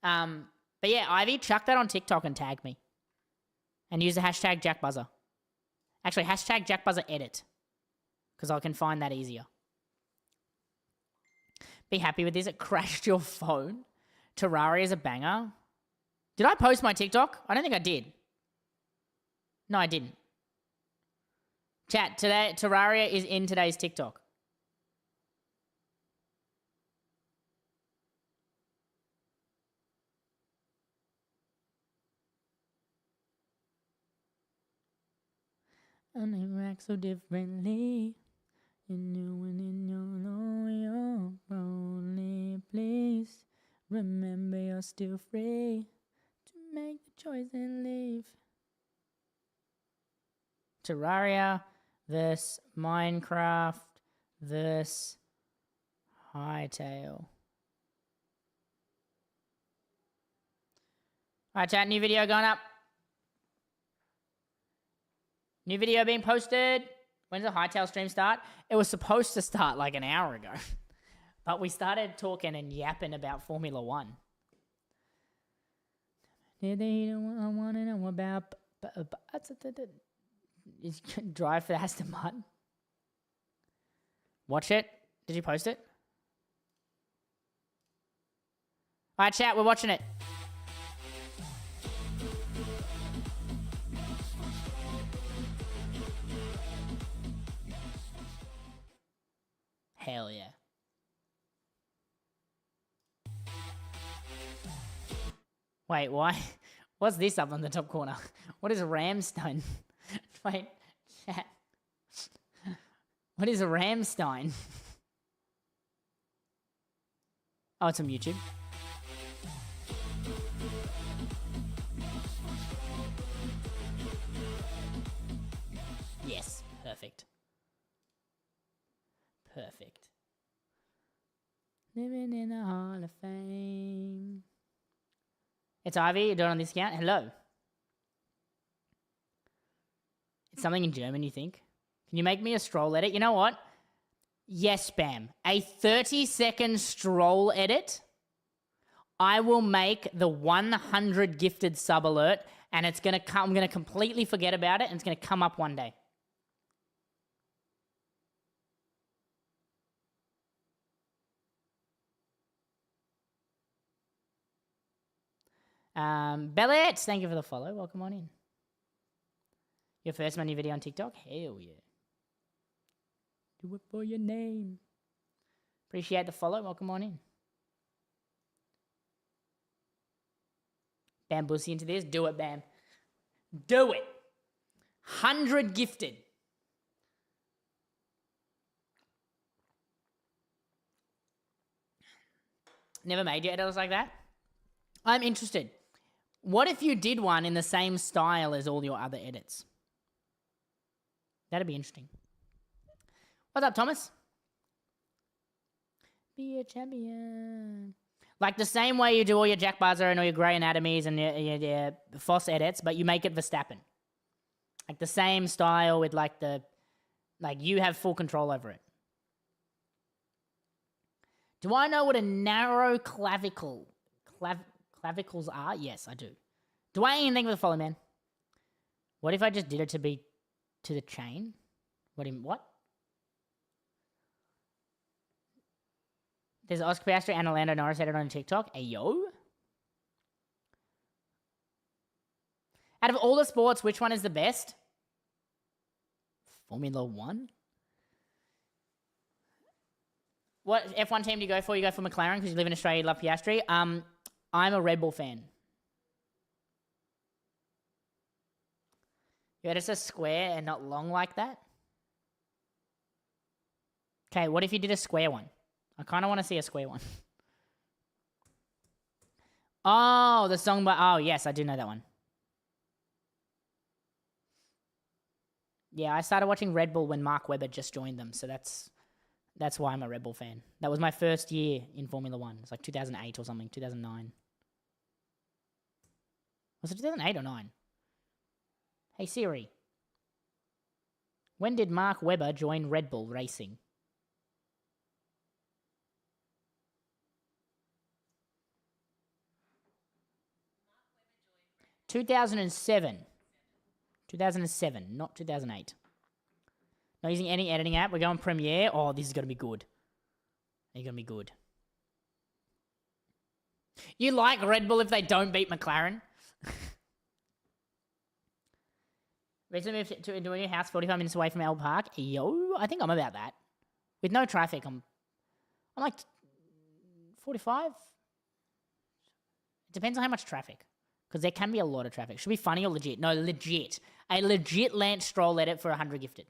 But yeah, Ivy, chuck that on TikTok and tag me. And use the hashtag Jackbuzza. Actually, hashtag Jackbuzza edit. Because I can find that easier. Be happy with this. It crashed your phone. Terraria is a banger. Did I post my TikTok? I don't think I did. No, I didn't. Chat, today Terraria is in today's TikTok. And they act so differently. In you and in your loyal only, please remember you're still free to make the choice and leave. Terraria versus Minecraft versus Hytale. Alright, chat, new video going up. New video being posted. When does the Hytale stream start? It was supposed to start like an hour ago. But we started talking and yapping about Formula 1. Did they want to know about... Drive for the Aston Martin? Watch it. Did you post it? Alright, chat, we're watching it. Hell yeah. Wait, why? What's this up on the top corner? What is a Ramstein? Wait, chat. What is a Ramstein? Oh, it's on YouTube. Yes, perfect. Perfect. Living in the Hall of Fame. It's Ivy. You're doing it on this account. Hello. It's something in German, you think? Can you make me a stroll edit? You know what? Yes, Bam. A 30-second stroll edit. I will make the 100 gifted sub alert, and it's gonna come. I'm gonna completely forget about it, and it's gonna come up one day. Bellet, thank you for the follow. Welcome on in. Your first money video on TikTok? Hell yeah. Do it for your name. Appreciate the follow. Welcome on in. Bam Bussy into this. Do it, Bam. Do it. 100 gifted. Never made you editors like that? I'm interested. What if you did one in the same style as all your other edits? That'd be interesting. What's up, Thomas? Be a champion. Like the same way you do all your Jackbuzza and all your Grey Anatomies and your Foss edits, but you make it Verstappen. Like the same style with like you have full control over it. Do I know what a narrow clavicles are? Yes, I do. Do I anything with a follow, man? What if I just did it to be to the chain? What? There's Oscar Piastri and Orlando Norris edit on TikTok. Ayo. Out of all the sports, which one is the best? Formula One? What F1 team do you go for? You go for McLaren because you live in Australia, you love Piastri. I'm a Red Bull fan. You edit a square and not long like that? Okay, what if you did a square one? I kind of want to see a square one. Oh, the song by... Oh, yes, I do know that one. Yeah, I started watching Red Bull when Mark Webber just joined them, so that's why I'm a Red Bull fan. That was my first year in Formula One. It's like 2008 or something, 2009. Was it 2008 or 9? Hey, Siri. When did Mark Webber join Red Bull Racing? Mark Webber joined 2007. 2007, not 2008. Not using any editing app. We're going Premiere. Oh, this is going to be good. They're going to be good. You like Red Bull if they don't beat McLaren? Recently moved to a new house 45 minutes away from El Park. Yo, I think I'm about that. With no traffic, I'm like 45. It depends on how much traffic. Because there can be a lot of traffic. Should be funny or legit? No, legit. A legit Lance Stroll edit for 100 gifted.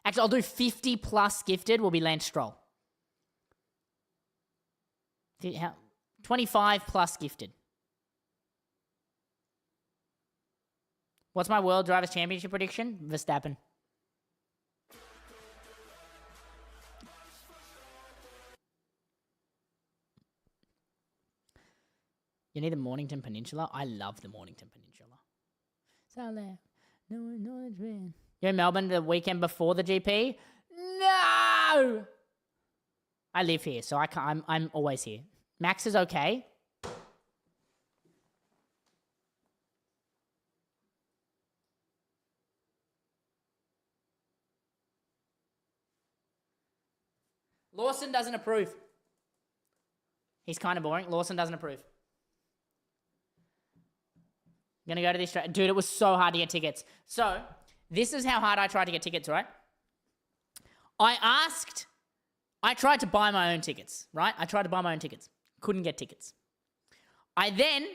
Actually, I'll do 50 plus gifted will be Lance Stroll. 25 plus gifted. What's my World Drivers' Championship prediction? Verstappen. You need the Mornington Peninsula? I love the Mornington Peninsula. You're in Melbourne the weekend before the GP? No! I live here, so I can't, I'm always here. Max is okay. Lawson doesn't approve. He's kind of boring. Lawson doesn't approve. I'm going to go to this... Dude, it was so hard to get tickets. So, this is how hard I tried to get tickets, right? I tried to buy my own tickets, right? I tried to buy my own tickets. Couldn't get tickets. I then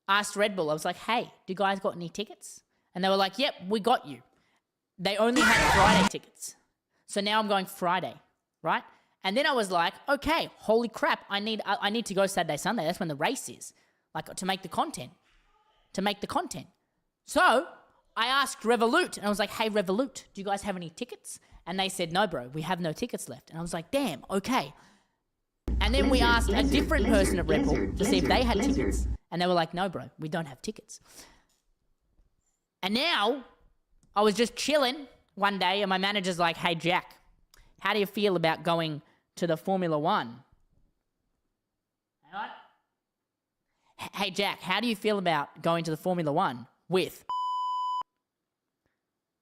asked Red Bull. I was like, hey, do you guys got any tickets? And they were like, yep, we got you. They only had Friday tickets. So now I'm going Friday, right? And then I was like, okay, holy crap, I need to go Saturday, Sunday. That's when the race is. Like, to make the content. So I asked Revolut, and I was like, hey, Revolut, do you guys have any tickets? And they said, no, bro, we have no tickets left. And I was like, damn, okay. And then we asked a different person at Revolut to see if they had tickets. And they were like, no, bro, we don't have tickets. And now I was just chilling one day, and my manager's like, hey, Jack, how do you feel about going to the Formula One? Hang on. Hey, Jack, how do you feel about going to the Formula One with?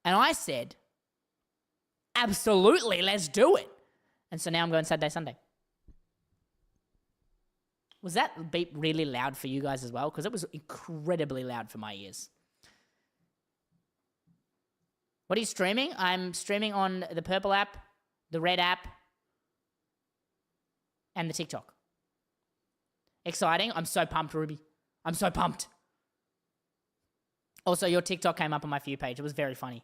And I said, absolutely, let's do it. And so now I'm going Saturday, Sunday. Was that beep really loud for you guys as well? Because it was incredibly loud for my ears. What are you streaming? I'm streaming on the purple app, the red app, and the TikTok. Exciting. I'm so pumped, Ruby. I'm so pumped. Also, your TikTok came up on my For You page. It was very funny.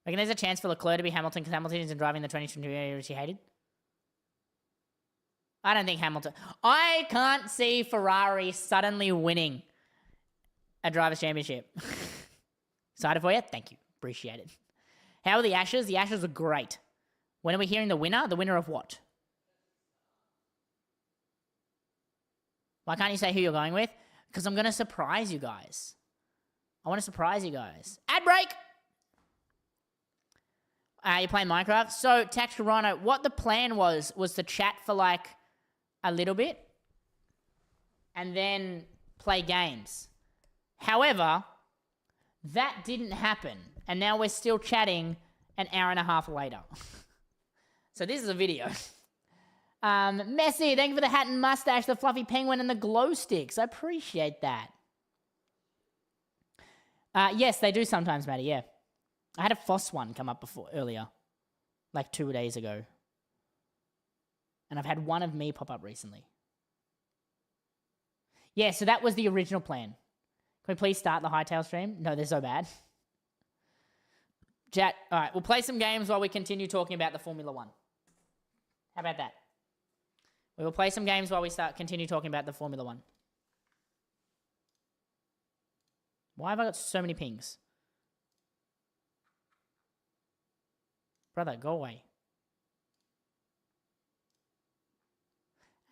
Reckon there's a chance for Leclerc to be Hamilton because Hamilton isn't driving the 2022 year she hated? I don't think Hamilton... I can't see Ferrari suddenly winning a Drivers' Championship. Excited for you? Thank you. Appreciate it. How are the Ashes? The Ashes are great. When are we hearing the winner? The winner of what? Why can't you say who you're going with? Because I'm going to surprise you guys. I want to surprise you guys. Ad break! You're playing Minecraft? So, Tax Rhino, what the plan was to chat for like a little bit and then play games. However, that didn't happen. And now we're still chatting an hour and a half later. So this is a video. Messi, thank you for the hat and mustache, the fluffy penguin, and the glow sticks. I appreciate that. Yes, they do sometimes matter, yeah. I had a Foss one come up earlier, like 2 days ago. And I've had one of me pop up recently. Yeah, so that was the original plan. Can we please start the Hytale stream? No, they're so bad. Chat, all right, we'll play some games while we continue talking about the Formula One. How about that? We will play some games while we continue talking about the Formula One. Why have I got so many pings? Brother, go away.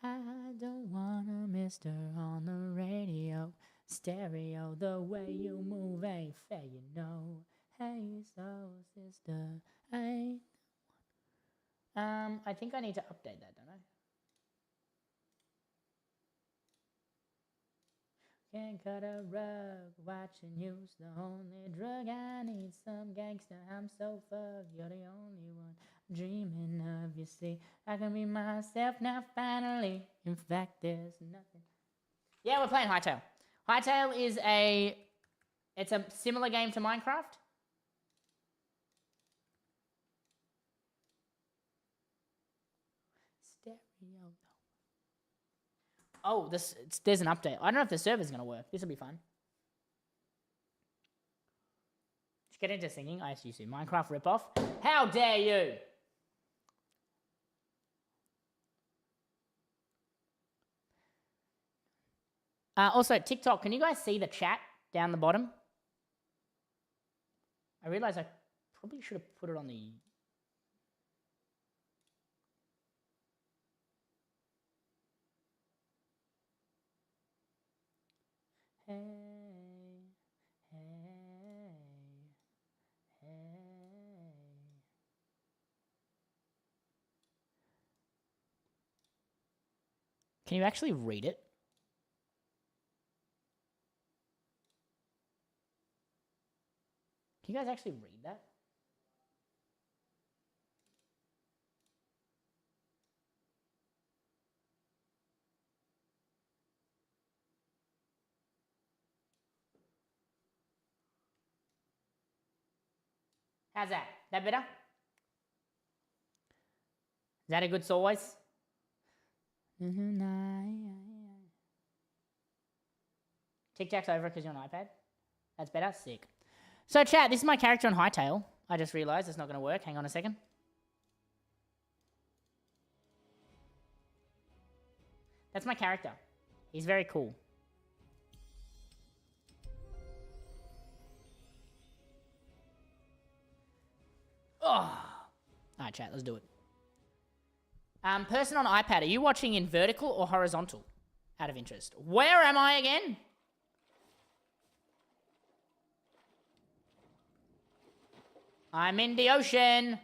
I don't want a mister on the radio. Stereo, the way you move ain't fair, you know. Hey, soul sister, I think I need to update that, don't I? Can't cut a rug, watching you's the only drug. I need some gangster, I'm so fucked, you're the only one dreaming of. You see, I can be myself now finally. In fact, there's nothing. Yeah, we're playing Hytale. Hytale is it's a similar game to Minecraft. Stereo. Oh, there's an update. I don't know if the server's going to work. This will be fun. Let's get into singing. ISUC. Minecraft ripoff. How dare you? Also, TikTok, can you guys see the chat down the bottom? I realize I probably should have put it on the... Hey, hey, hey. Can you actually read it? Can you guys actually read that? How's that? That better? Is that a good voice? Tic-Tac's over because you're on iPad? That's better? Sick. So, chat, this is my character on Hytale. I just realised it's not going to work. Hang on a second. That's my character. He's very cool. Oh. Alright, chat, let's do it. Person on iPad, are you watching in vertical or horizontal? Out of interest. Where am I again? I'm in the ocean.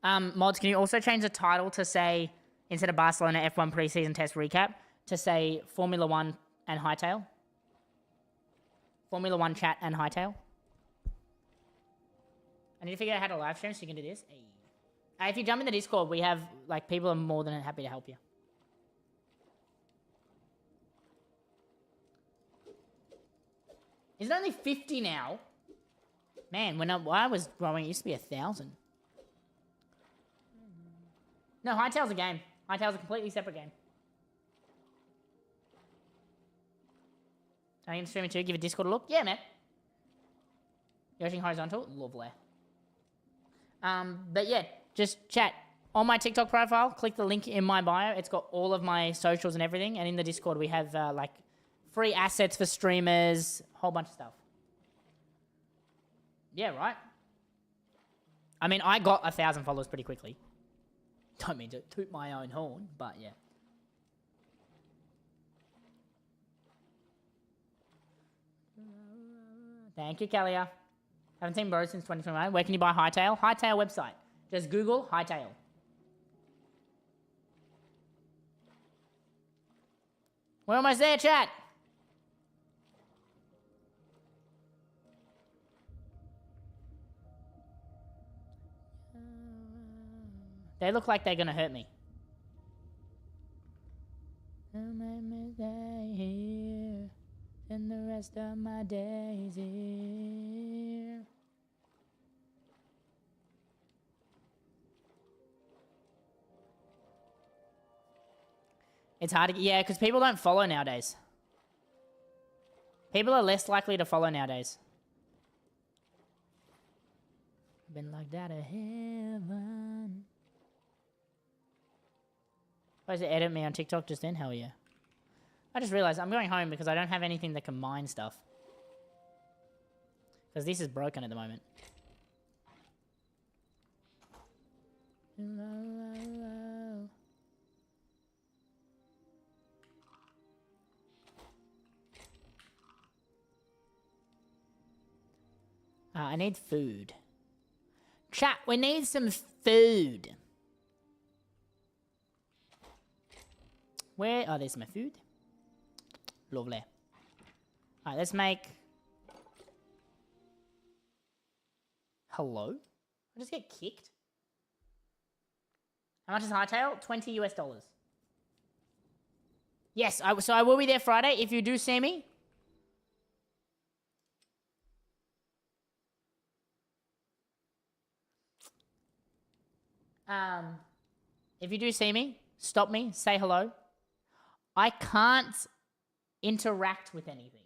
Mods, can you also change the title to say, instead of Barcelona F1 preseason test recap, to say Formula 1 and Hytale? Formula 1 chat and Hytale? I need to figure out how to live stream so you can do this. Hey. If you jump in the Discord, we have, like, people are more than happy to help you. Is it only 50 now? Man, when I was growing, it used to be 1,000. No, Hytale's a game. Hytale's a completely separate game. Are you in streaming too? Give a Discord a look? Yeah, man. You're watching horizontal? Lovely. But yeah, just chat. On my TikTok profile, click the link in my bio. It's got all of my socials and everything. And in the Discord, we have, like, free assets for streamers, whole bunch of stuff. Yeah, right? I mean, I got 1,000 followers pretty quickly. Don't mean to toot my own horn, but yeah. Thank you, Kalia. Haven't seen bro since 2021. Where can you buy Hytale? Hytale website. Just Google Hytale. We're almost there, chat. They look like they're gonna hurt me. Here, and the rest of my days here. It's hard to, yeah, because people don't follow nowadays. People are less likely to follow nowadays. Been locked out of heaven. Why does it edit me on TikTok just then? Hell yeah. I just realized I'm going home because I don't have anything that can mine stuff. Because this is broken at the moment. I need food. Chat, we need some food. Where? Oh, there's my food. Lovely. Alright, let's make... Hello? I just get kicked? How much is Hytale? $20 US. Yes, so I will be there Friday. If you do see me... if you do see me, stop me, say hello. I can't interact with anything.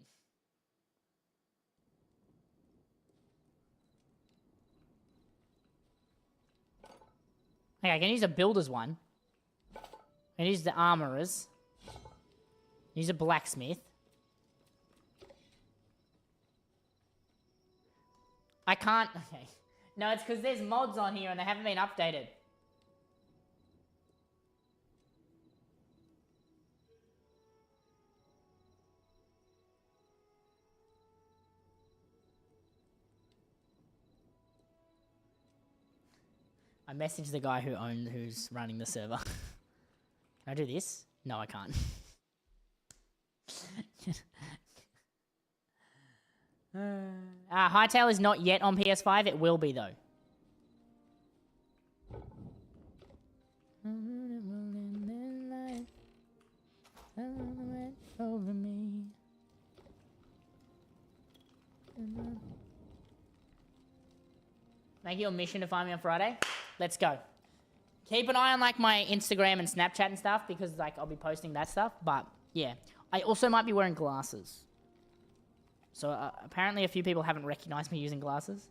Okay, I can use a builder's one. I can use the armorer's. Use a blacksmith. I can't... Okay. No, it's because there's mods on here and they haven't been updated. I messaged the guy who's running the server. Can I do this? No, I can't. Hytale is not yet on PS5. It will be, though. Over me. Make it your mission to find me on Friday. Let's go. Keep an eye on like my Instagram and Snapchat and stuff because like I'll be posting that stuff. But yeah, I also might be wearing glasses. So apparently a few people haven't recognized me using glasses.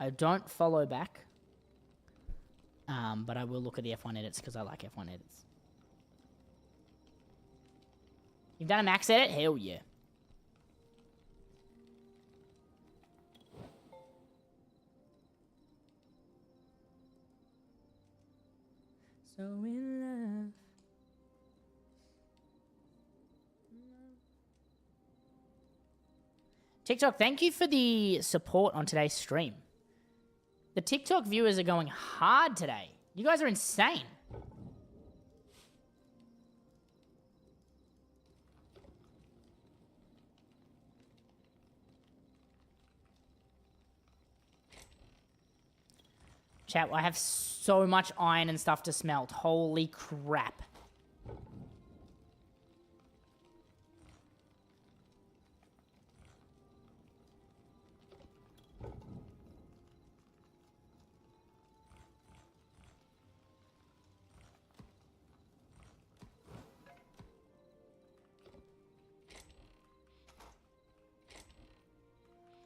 I don't follow back. But I will look at the F1 edits because I like F1 edits. You've done a max edit? Hell yeah. So in love. TikTok, thank you for the support on today's stream. The TikTok viewers are going hard today. You guys are insane. Chat, I have so much iron and stuff to smelt. Holy crap.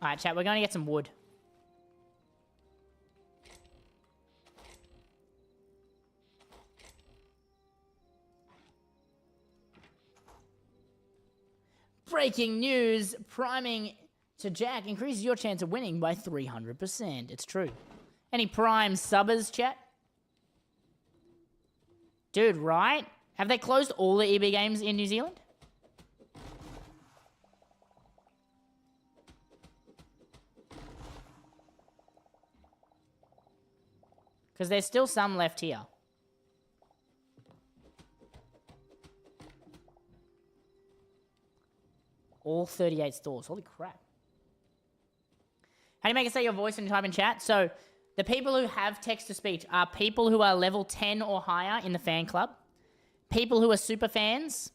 Alright, chat, we're going to get some wood. Breaking news, priming to Jack increases your chance of winning by 300%. It's true. Any prime subbers, chat? Dude, right? Have they closed all the EB games in New Zealand? Because there's still some left here. All 38 stores. Holy crap. How do you make it say your voice when you type in chat? So, the people who have text-to-speech are people who are level 10 or higher in the fan club, people who are super fans,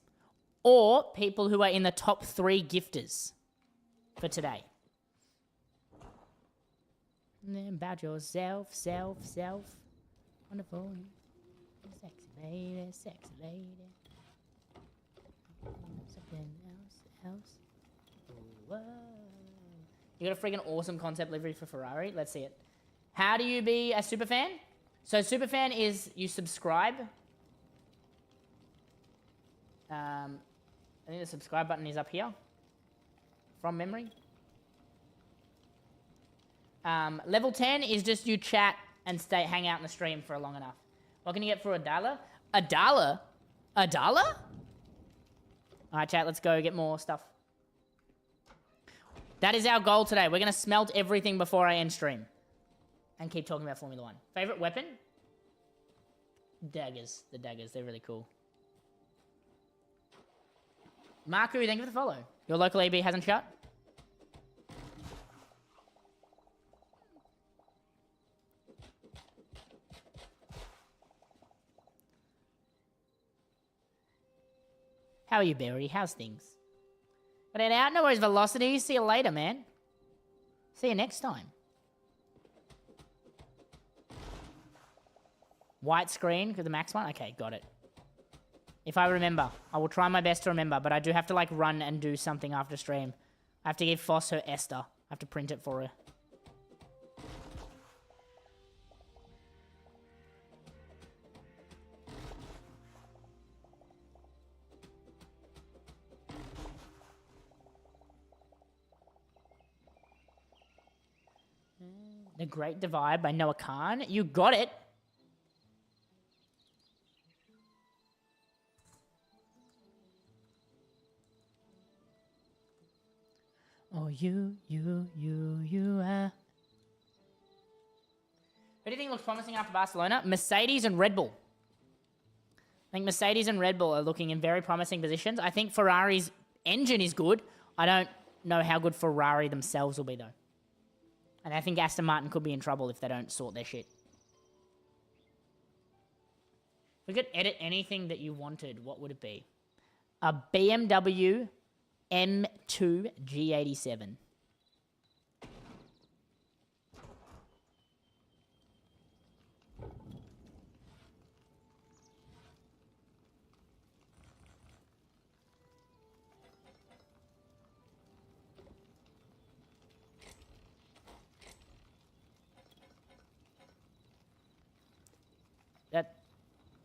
or people who are in the top 3 gifters for today. About yourself, self. Wonderful. Sexy lady, sexy lady. Something else. Whoa. You got a freaking awesome concept livery for Ferrari. Let's see it. How do you be a super fan? So super fan is you subscribe. I think the subscribe button is up here. From memory. Level 10 is just you chat and hang out in the stream for long enough. What can you get for $1? $1? $1? Alright, chat, let's go get more stuff. That is our goal today. We're going to smelt everything before I end stream. And keep talking about Formula 1. Favorite weapon? Daggers. The daggers, they're really cool. Marku, thank you for the follow. Your local EB hasn't shut? How are you, Barry? How's things? Got it out? No worries, Velocity. See you later, man. See you next time. White screen for the max one? Okay, got it. If I remember. I will try my best to remember, but I do have to, like, run and do something after stream. I have to give Foss her Esther. I have to print it for her. The Great Divide by Noah Khan. You got it. Oh, you are. Who do you think looks promising after Barcelona? Mercedes and Red Bull. I think Mercedes and Red Bull are looking in very promising positions. I think Ferrari's engine is good. I don't know how good Ferrari themselves will be, though. And I think Aston Martin could be in trouble if they don't sort their shit. If we could edit anything that you wanted, what would it be? A BMW M2 G87.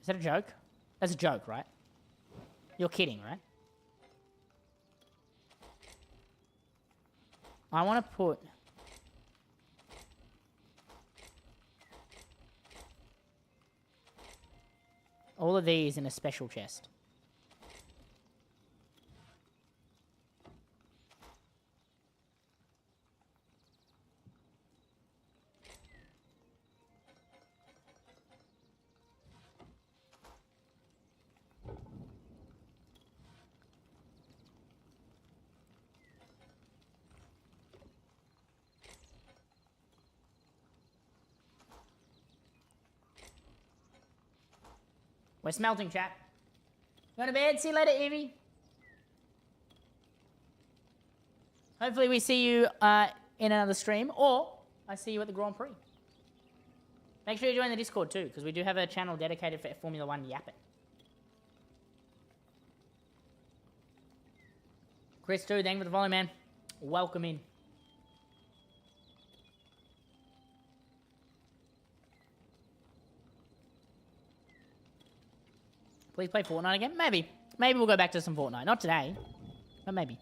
Is that a joke? That's a joke, right? You're kidding, right? I want to put... all of these in a special chest. We're smelting, chat. Going to bed? See you later, Evie. Hopefully we see you in another stream, or I see you at the Grand Prix. Make sure you join the Discord too, because we do have a channel dedicated for Formula 1 yapping. Chris too, thank you for the follow, man. Welcome in. Please play Fortnite again? Maybe. Maybe we'll go back to some Fortnite. Not today, but maybe.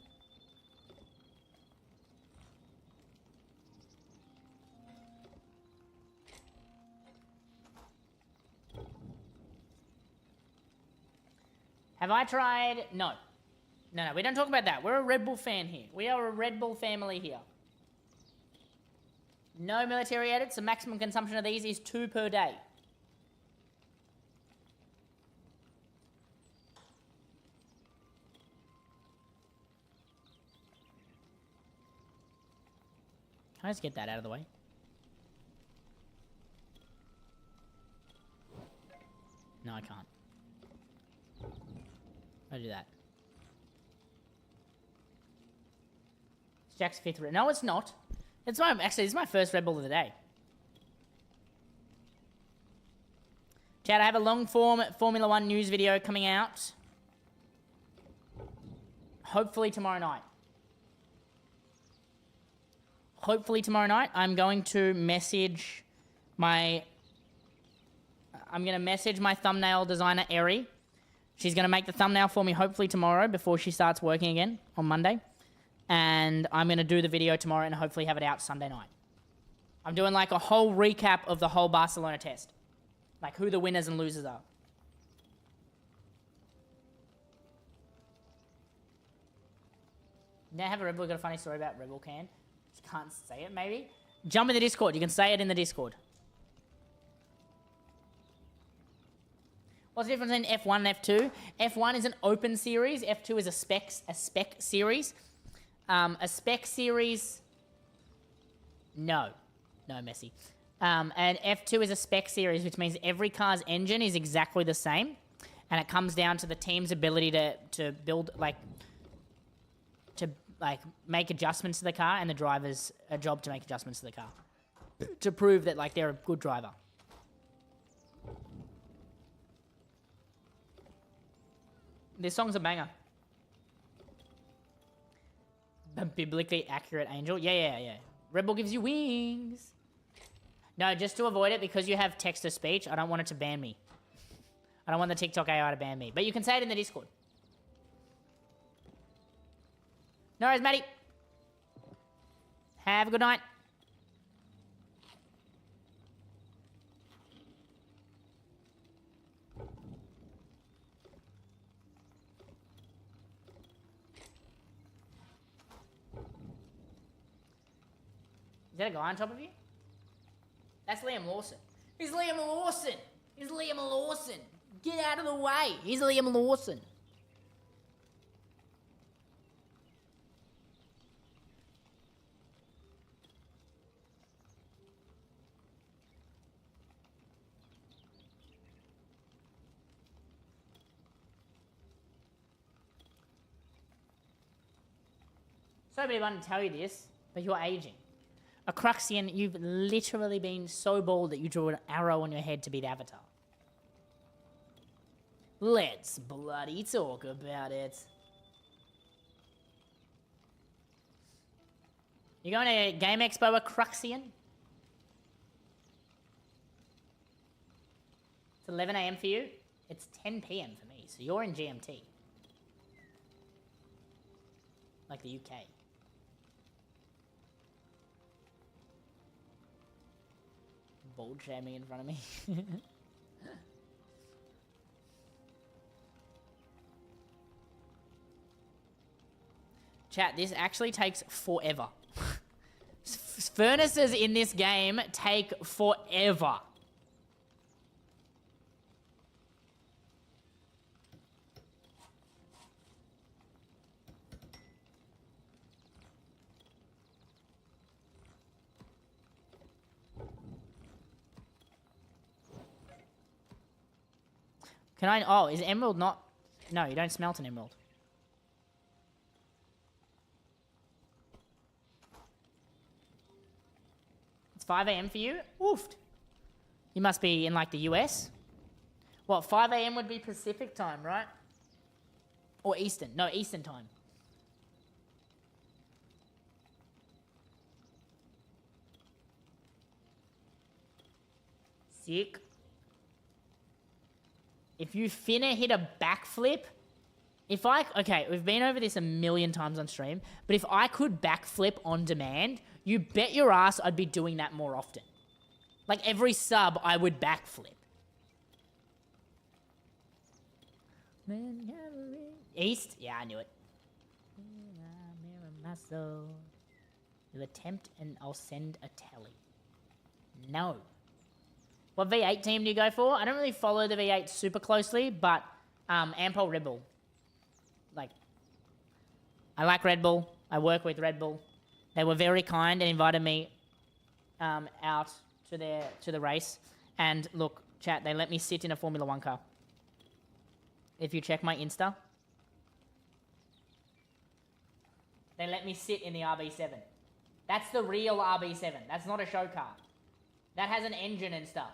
Have I tried? No. No, we don't talk about that. We're a Red Bull fan here. We are a Red Bull family here. No military edits. The maximum consumption of these is 2 per day. Can I just get that out of the way? No, I can't. I'll do that. It's Jack's 5th Red. No, it's not. It's my actually. This is my first Red Bull of the day. Chad, I have a long-form Formula 1 news video coming out. Hopefully tomorrow night. Hopefully tomorrow night, I'm going to message my... I'm going to message my thumbnail designer, Eri. She's going to make the thumbnail for me hopefully tomorrow before she starts working again on Monday. And I'm going to do the video tomorrow and hopefully have it out Sunday night. I'm doing like a whole recap of the whole Barcelona test. Like who the winners and losers are. Now have a Red Bull got a funny story about Red Bull can. Just can't say it maybe. Jump in the Discord. You can say it in the Discord. What's the difference in F1 and F2? F1 is an open series. F2 is a spec series. A spec series... No, Messi. And F2 is a spec series, which means every car's engine is exactly the same. And it comes down to the team's ability to build, make adjustments to the car, and the driver's job to make adjustments to the car. To prove that, they're a good driver. This song's a banger. A biblically accurate angel? Yeah. Red Bull gives you wings. No, just to avoid it, because you have text-to-speech, I don't want it to ban me. I don't want the TikTok AI to ban me. But you can say it in the Discord. No worries, Matty. Have a good night. Is that a guy on top of you? That's Liam Lawson. He's Liam Lawson. He's Liam Lawson. Get out of the way. He's Liam Lawson. So many want to tell you this, but you're aging. A Cruxian, you've literally been so bald that you drew an arrow on your head to be the Avatar. Let's bloody talk about it. You going to Game Expo, a Cruxian? It's 11 AM for you? It's 10 p.m. for me, so you're in GMT. Like the UK. Bald shaming in front of me. Chat, this actually takes forever. Furnaces in this game take forever. Can I... Oh, is emerald not... No, you don't smelt an emerald. It's 5 a.m. for you? Oofed. You must be in, like, the US? What, 5 a.m. would be Pacific time, right? Or Eastern. No, Eastern time. Sick. If you finna hit a backflip, if I... Okay, we've been over this a million times on stream, but if I could backflip on demand, you bet your ass I'd be doing that more often. Like, every sub, I would backflip. East? Yeah, I knew it. You'll attempt and I'll send a tally. No. What V8 team do you go for? I don't really follow the V8 super closely, but Ampol Red Bull. Like, I like Red Bull. I work with Red Bull. They were very kind and invited me out to the race. And look, chat, they let me sit in a Formula 1 car. If you check my Insta, they let me sit in the RB7. That's the real RB7. That's not a show car. That has an engine and stuff.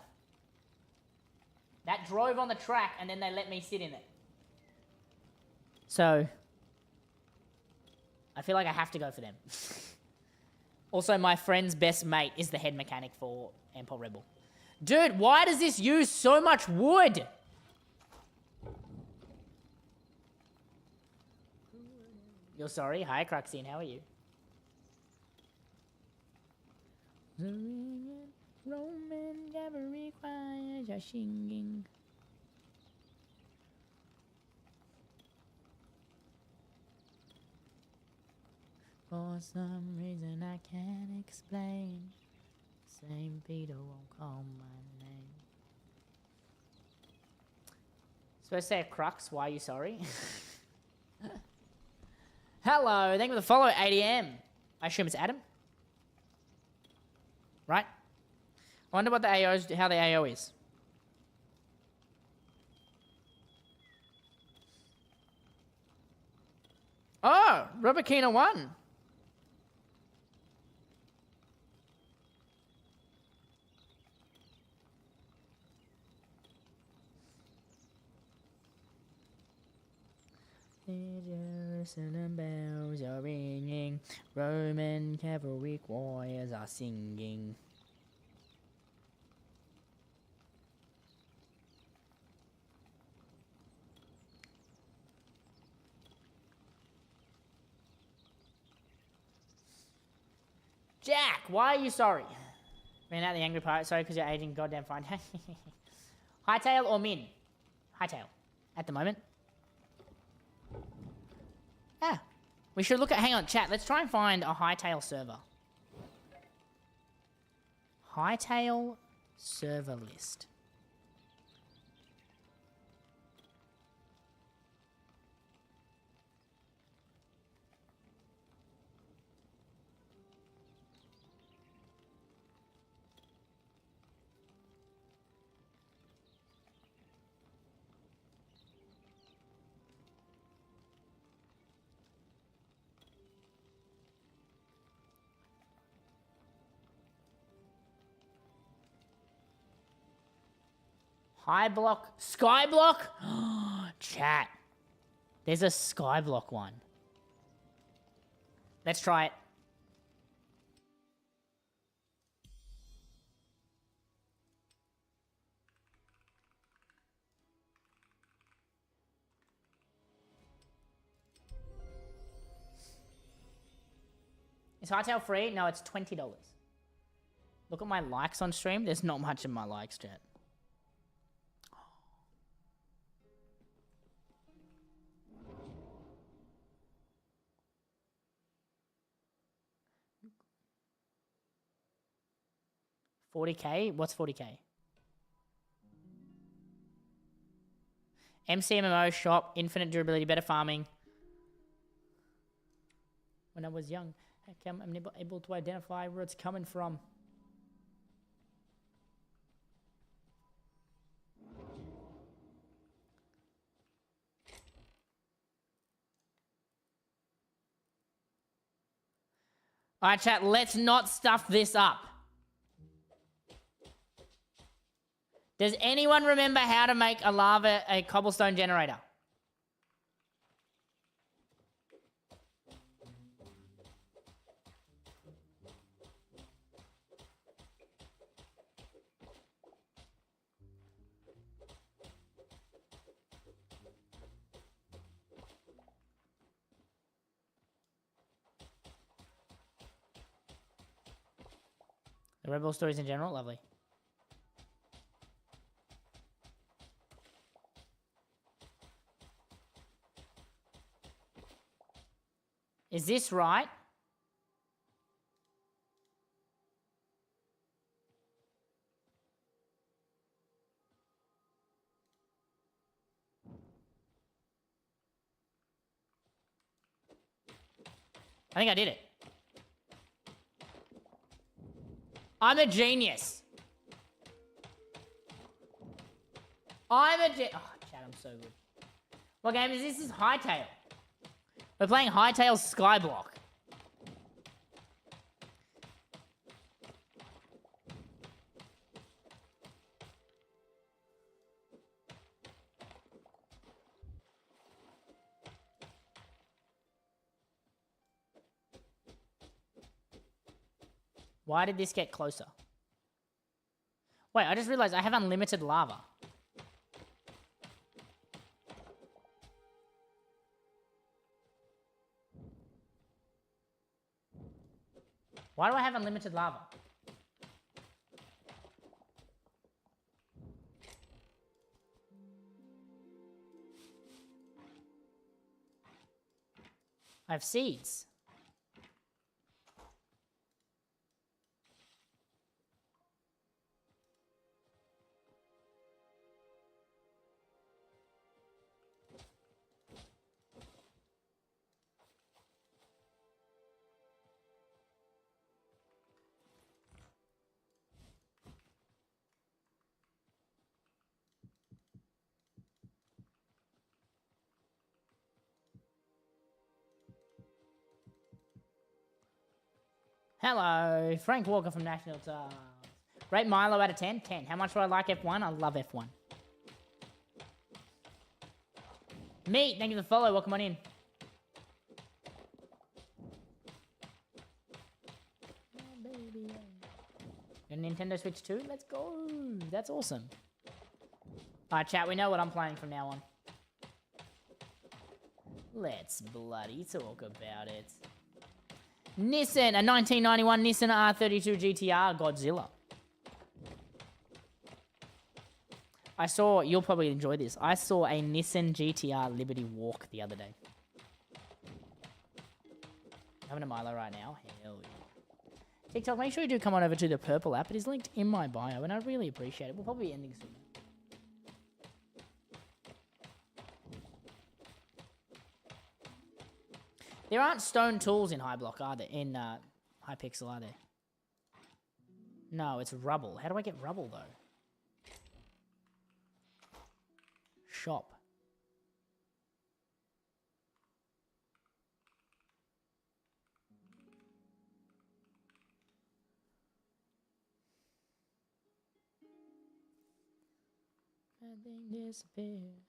That drove on the track and then they let me sit in it. So, I feel like I have to go for them. Also, my friend's best mate is the head mechanic for Ampol Rebel. Dude, why does this use so much wood? You're sorry? Hi, Cruxine, how are you? Roman never requires your singing. For some reason I can't explain. Saint Peter won't call my name. Supposed to say a crux, why are you sorry? Hello, thank you for the follow, ADM. I assume it's Adam? Right? I wonder what the AO's, how the AO is. Oh, Robakina won. Jerusalem bells are ringing, Roman cavalry warriors are singing. Jack, why are you sorry? Ran out the angry pirate. Sorry, because you're aging goddamn fine. Hytale or Min? Hytale. At the moment. Yeah. We should look at... Hang on, chat. Let's try and find a Hytale server. Hytale server list. High block, sky block? Chat. There's a sky block one. Let's try it. Is Hytale free? No, it's $20. Look at my likes on stream. There's not much in my likes, chat. $40K? What's $40K? MCMMO, shop, infinite durability, better farming. When I was young, I'm able to identify where it's coming from. All right, chat, let's not stuff this up. Does anyone remember how to make a cobblestone generator? The Rebel stories in general, lovely. Is this right? I think I did it. I'm a genius. Oh, chat, I'm so good. What game is this? This is Hytale. We're playing Hytale Skyblock. Why did this get closer? Wait, I just realized I have unlimited lava. Why do I have unlimited lava? I have seeds. Hello, Frank Walker from National Times. Rate Milo out of 10? 10. How much do I like F1? I love F1. Meat, thank you for the follow. Welcome on in. Got a Nintendo Switch 2? Let's go. That's awesome. Alright, chat, we know what I'm playing from now on. Let's bloody talk about it. Nissan, a 1991 Nissan R32 GTR Godzilla. I saw, you'll probably enjoy this. I saw a Nissan GTR Liberty Walk the other day. Having a Milo right now. Hell yeah. TikTok, make sure you do come on over to the purple app. It is linked in my bio, and I really appreciate it. We'll probably be ending soon. There aren't stone tools in Hyblock, are there? In Hypixel, are there? No, it's rubble. How do I get rubble, though? Shop. Nothing disappeared.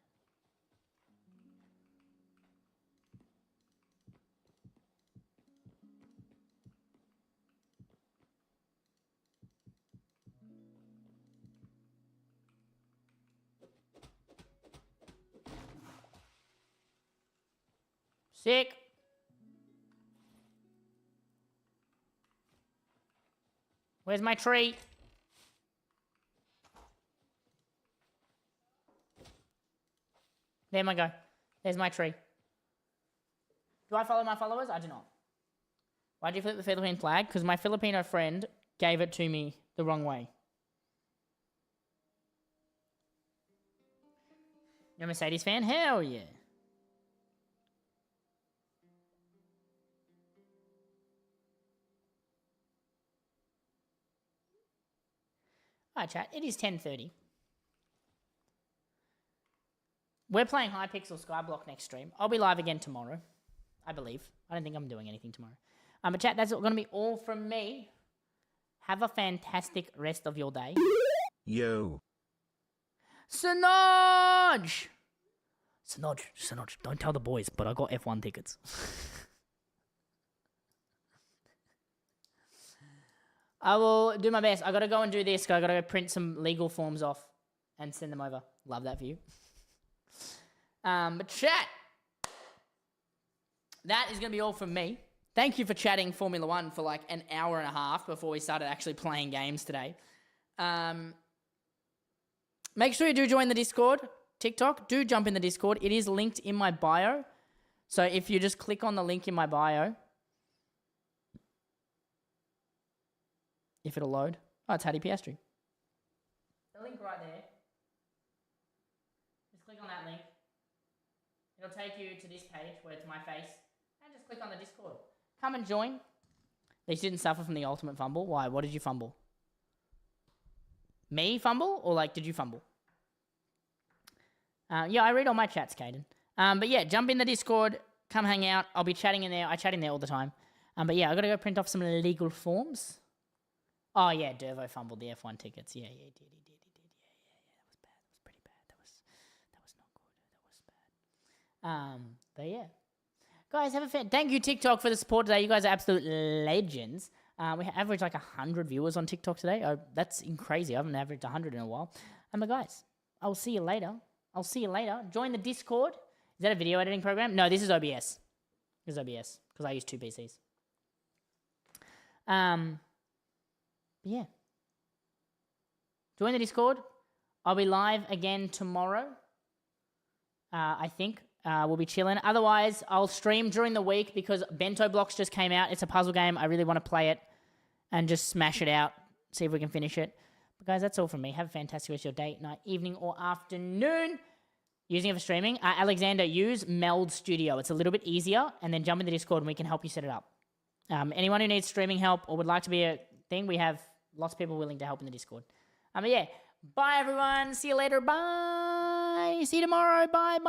Sick. Where's my tree? There we go. There's my tree. Do I follow my followers? I do not. Why'd you flip the Philippine flag? Because my Filipino friend gave it to me the wrong way. You're a Mercedes fan? Hell yeah. Alright, chat. It is 10:30. We're playing Hypixel Skyblock next stream. I'll be live again tomorrow, I believe. I don't think I'm doing anything tomorrow. But chat, that's going to be all from me. Have a fantastic rest of your day. Yo. Sinoj, don't tell the boys, but I got F1 tickets. I will do my best. I got to go and do this. I got to go print some legal forms off and send them over. Love that for you. But chat, that is going to be all from me. Thank you for chatting Formula 1 for like an hour and a half before we started actually playing games today. Make sure you do join the Discord. TikTok, do jump in the Discord. It is linked in my bio. So if you just click on the link in my bio, if it'll load. Oh, it's Hattie Piastri. The link right there. Just click on that link. It'll take you to this page where it's my face. And just click on the Discord. Come and join. At least you didn't suffer from the ultimate fumble. Why? What did you fumble? Me fumble? Or like, did you fumble? Yeah, I read all my chats, Caden. But yeah, jump in the Discord. Come hang out. I'll be chatting in there. I chat in there all the time. But yeah, I got to go print off some legal forms. Oh yeah, Dervo fumbled the F1 tickets. Yeah, he did. Yeah. That was bad. That was pretty bad. That was not good. That was bad. But yeah. Guys, have a fan. Thank you, TikTok, for the support today. You guys are absolute legends. We averaged like 100 viewers on TikTok today. Oh, that's crazy. I haven't averaged 100 in a while. But guys, I'll see you later. Join the Discord. Is that a video editing program? No, this is OBS. This is OBS because I use 2 PCs. Yeah. Join the Discord. I'll be live again tomorrow. I think. We'll be chilling. Otherwise, I'll stream during the week because Bento Blocks just came out. It's a puzzle game. I really want to play it and just smash it out. See if we can finish it. But guys, that's all from me. Have a fantastic rest of your day, night, evening, or afternoon. Using it for streaming. Alexander, use Meld Studio. It's a little bit easier. And then jump in the Discord and we can help you set it up. Anyone who needs streaming help or would like to be a thing, we have lots of people willing to help in the Discord. But yeah. Bye, everyone. See you later. Bye. See you tomorrow. Bye.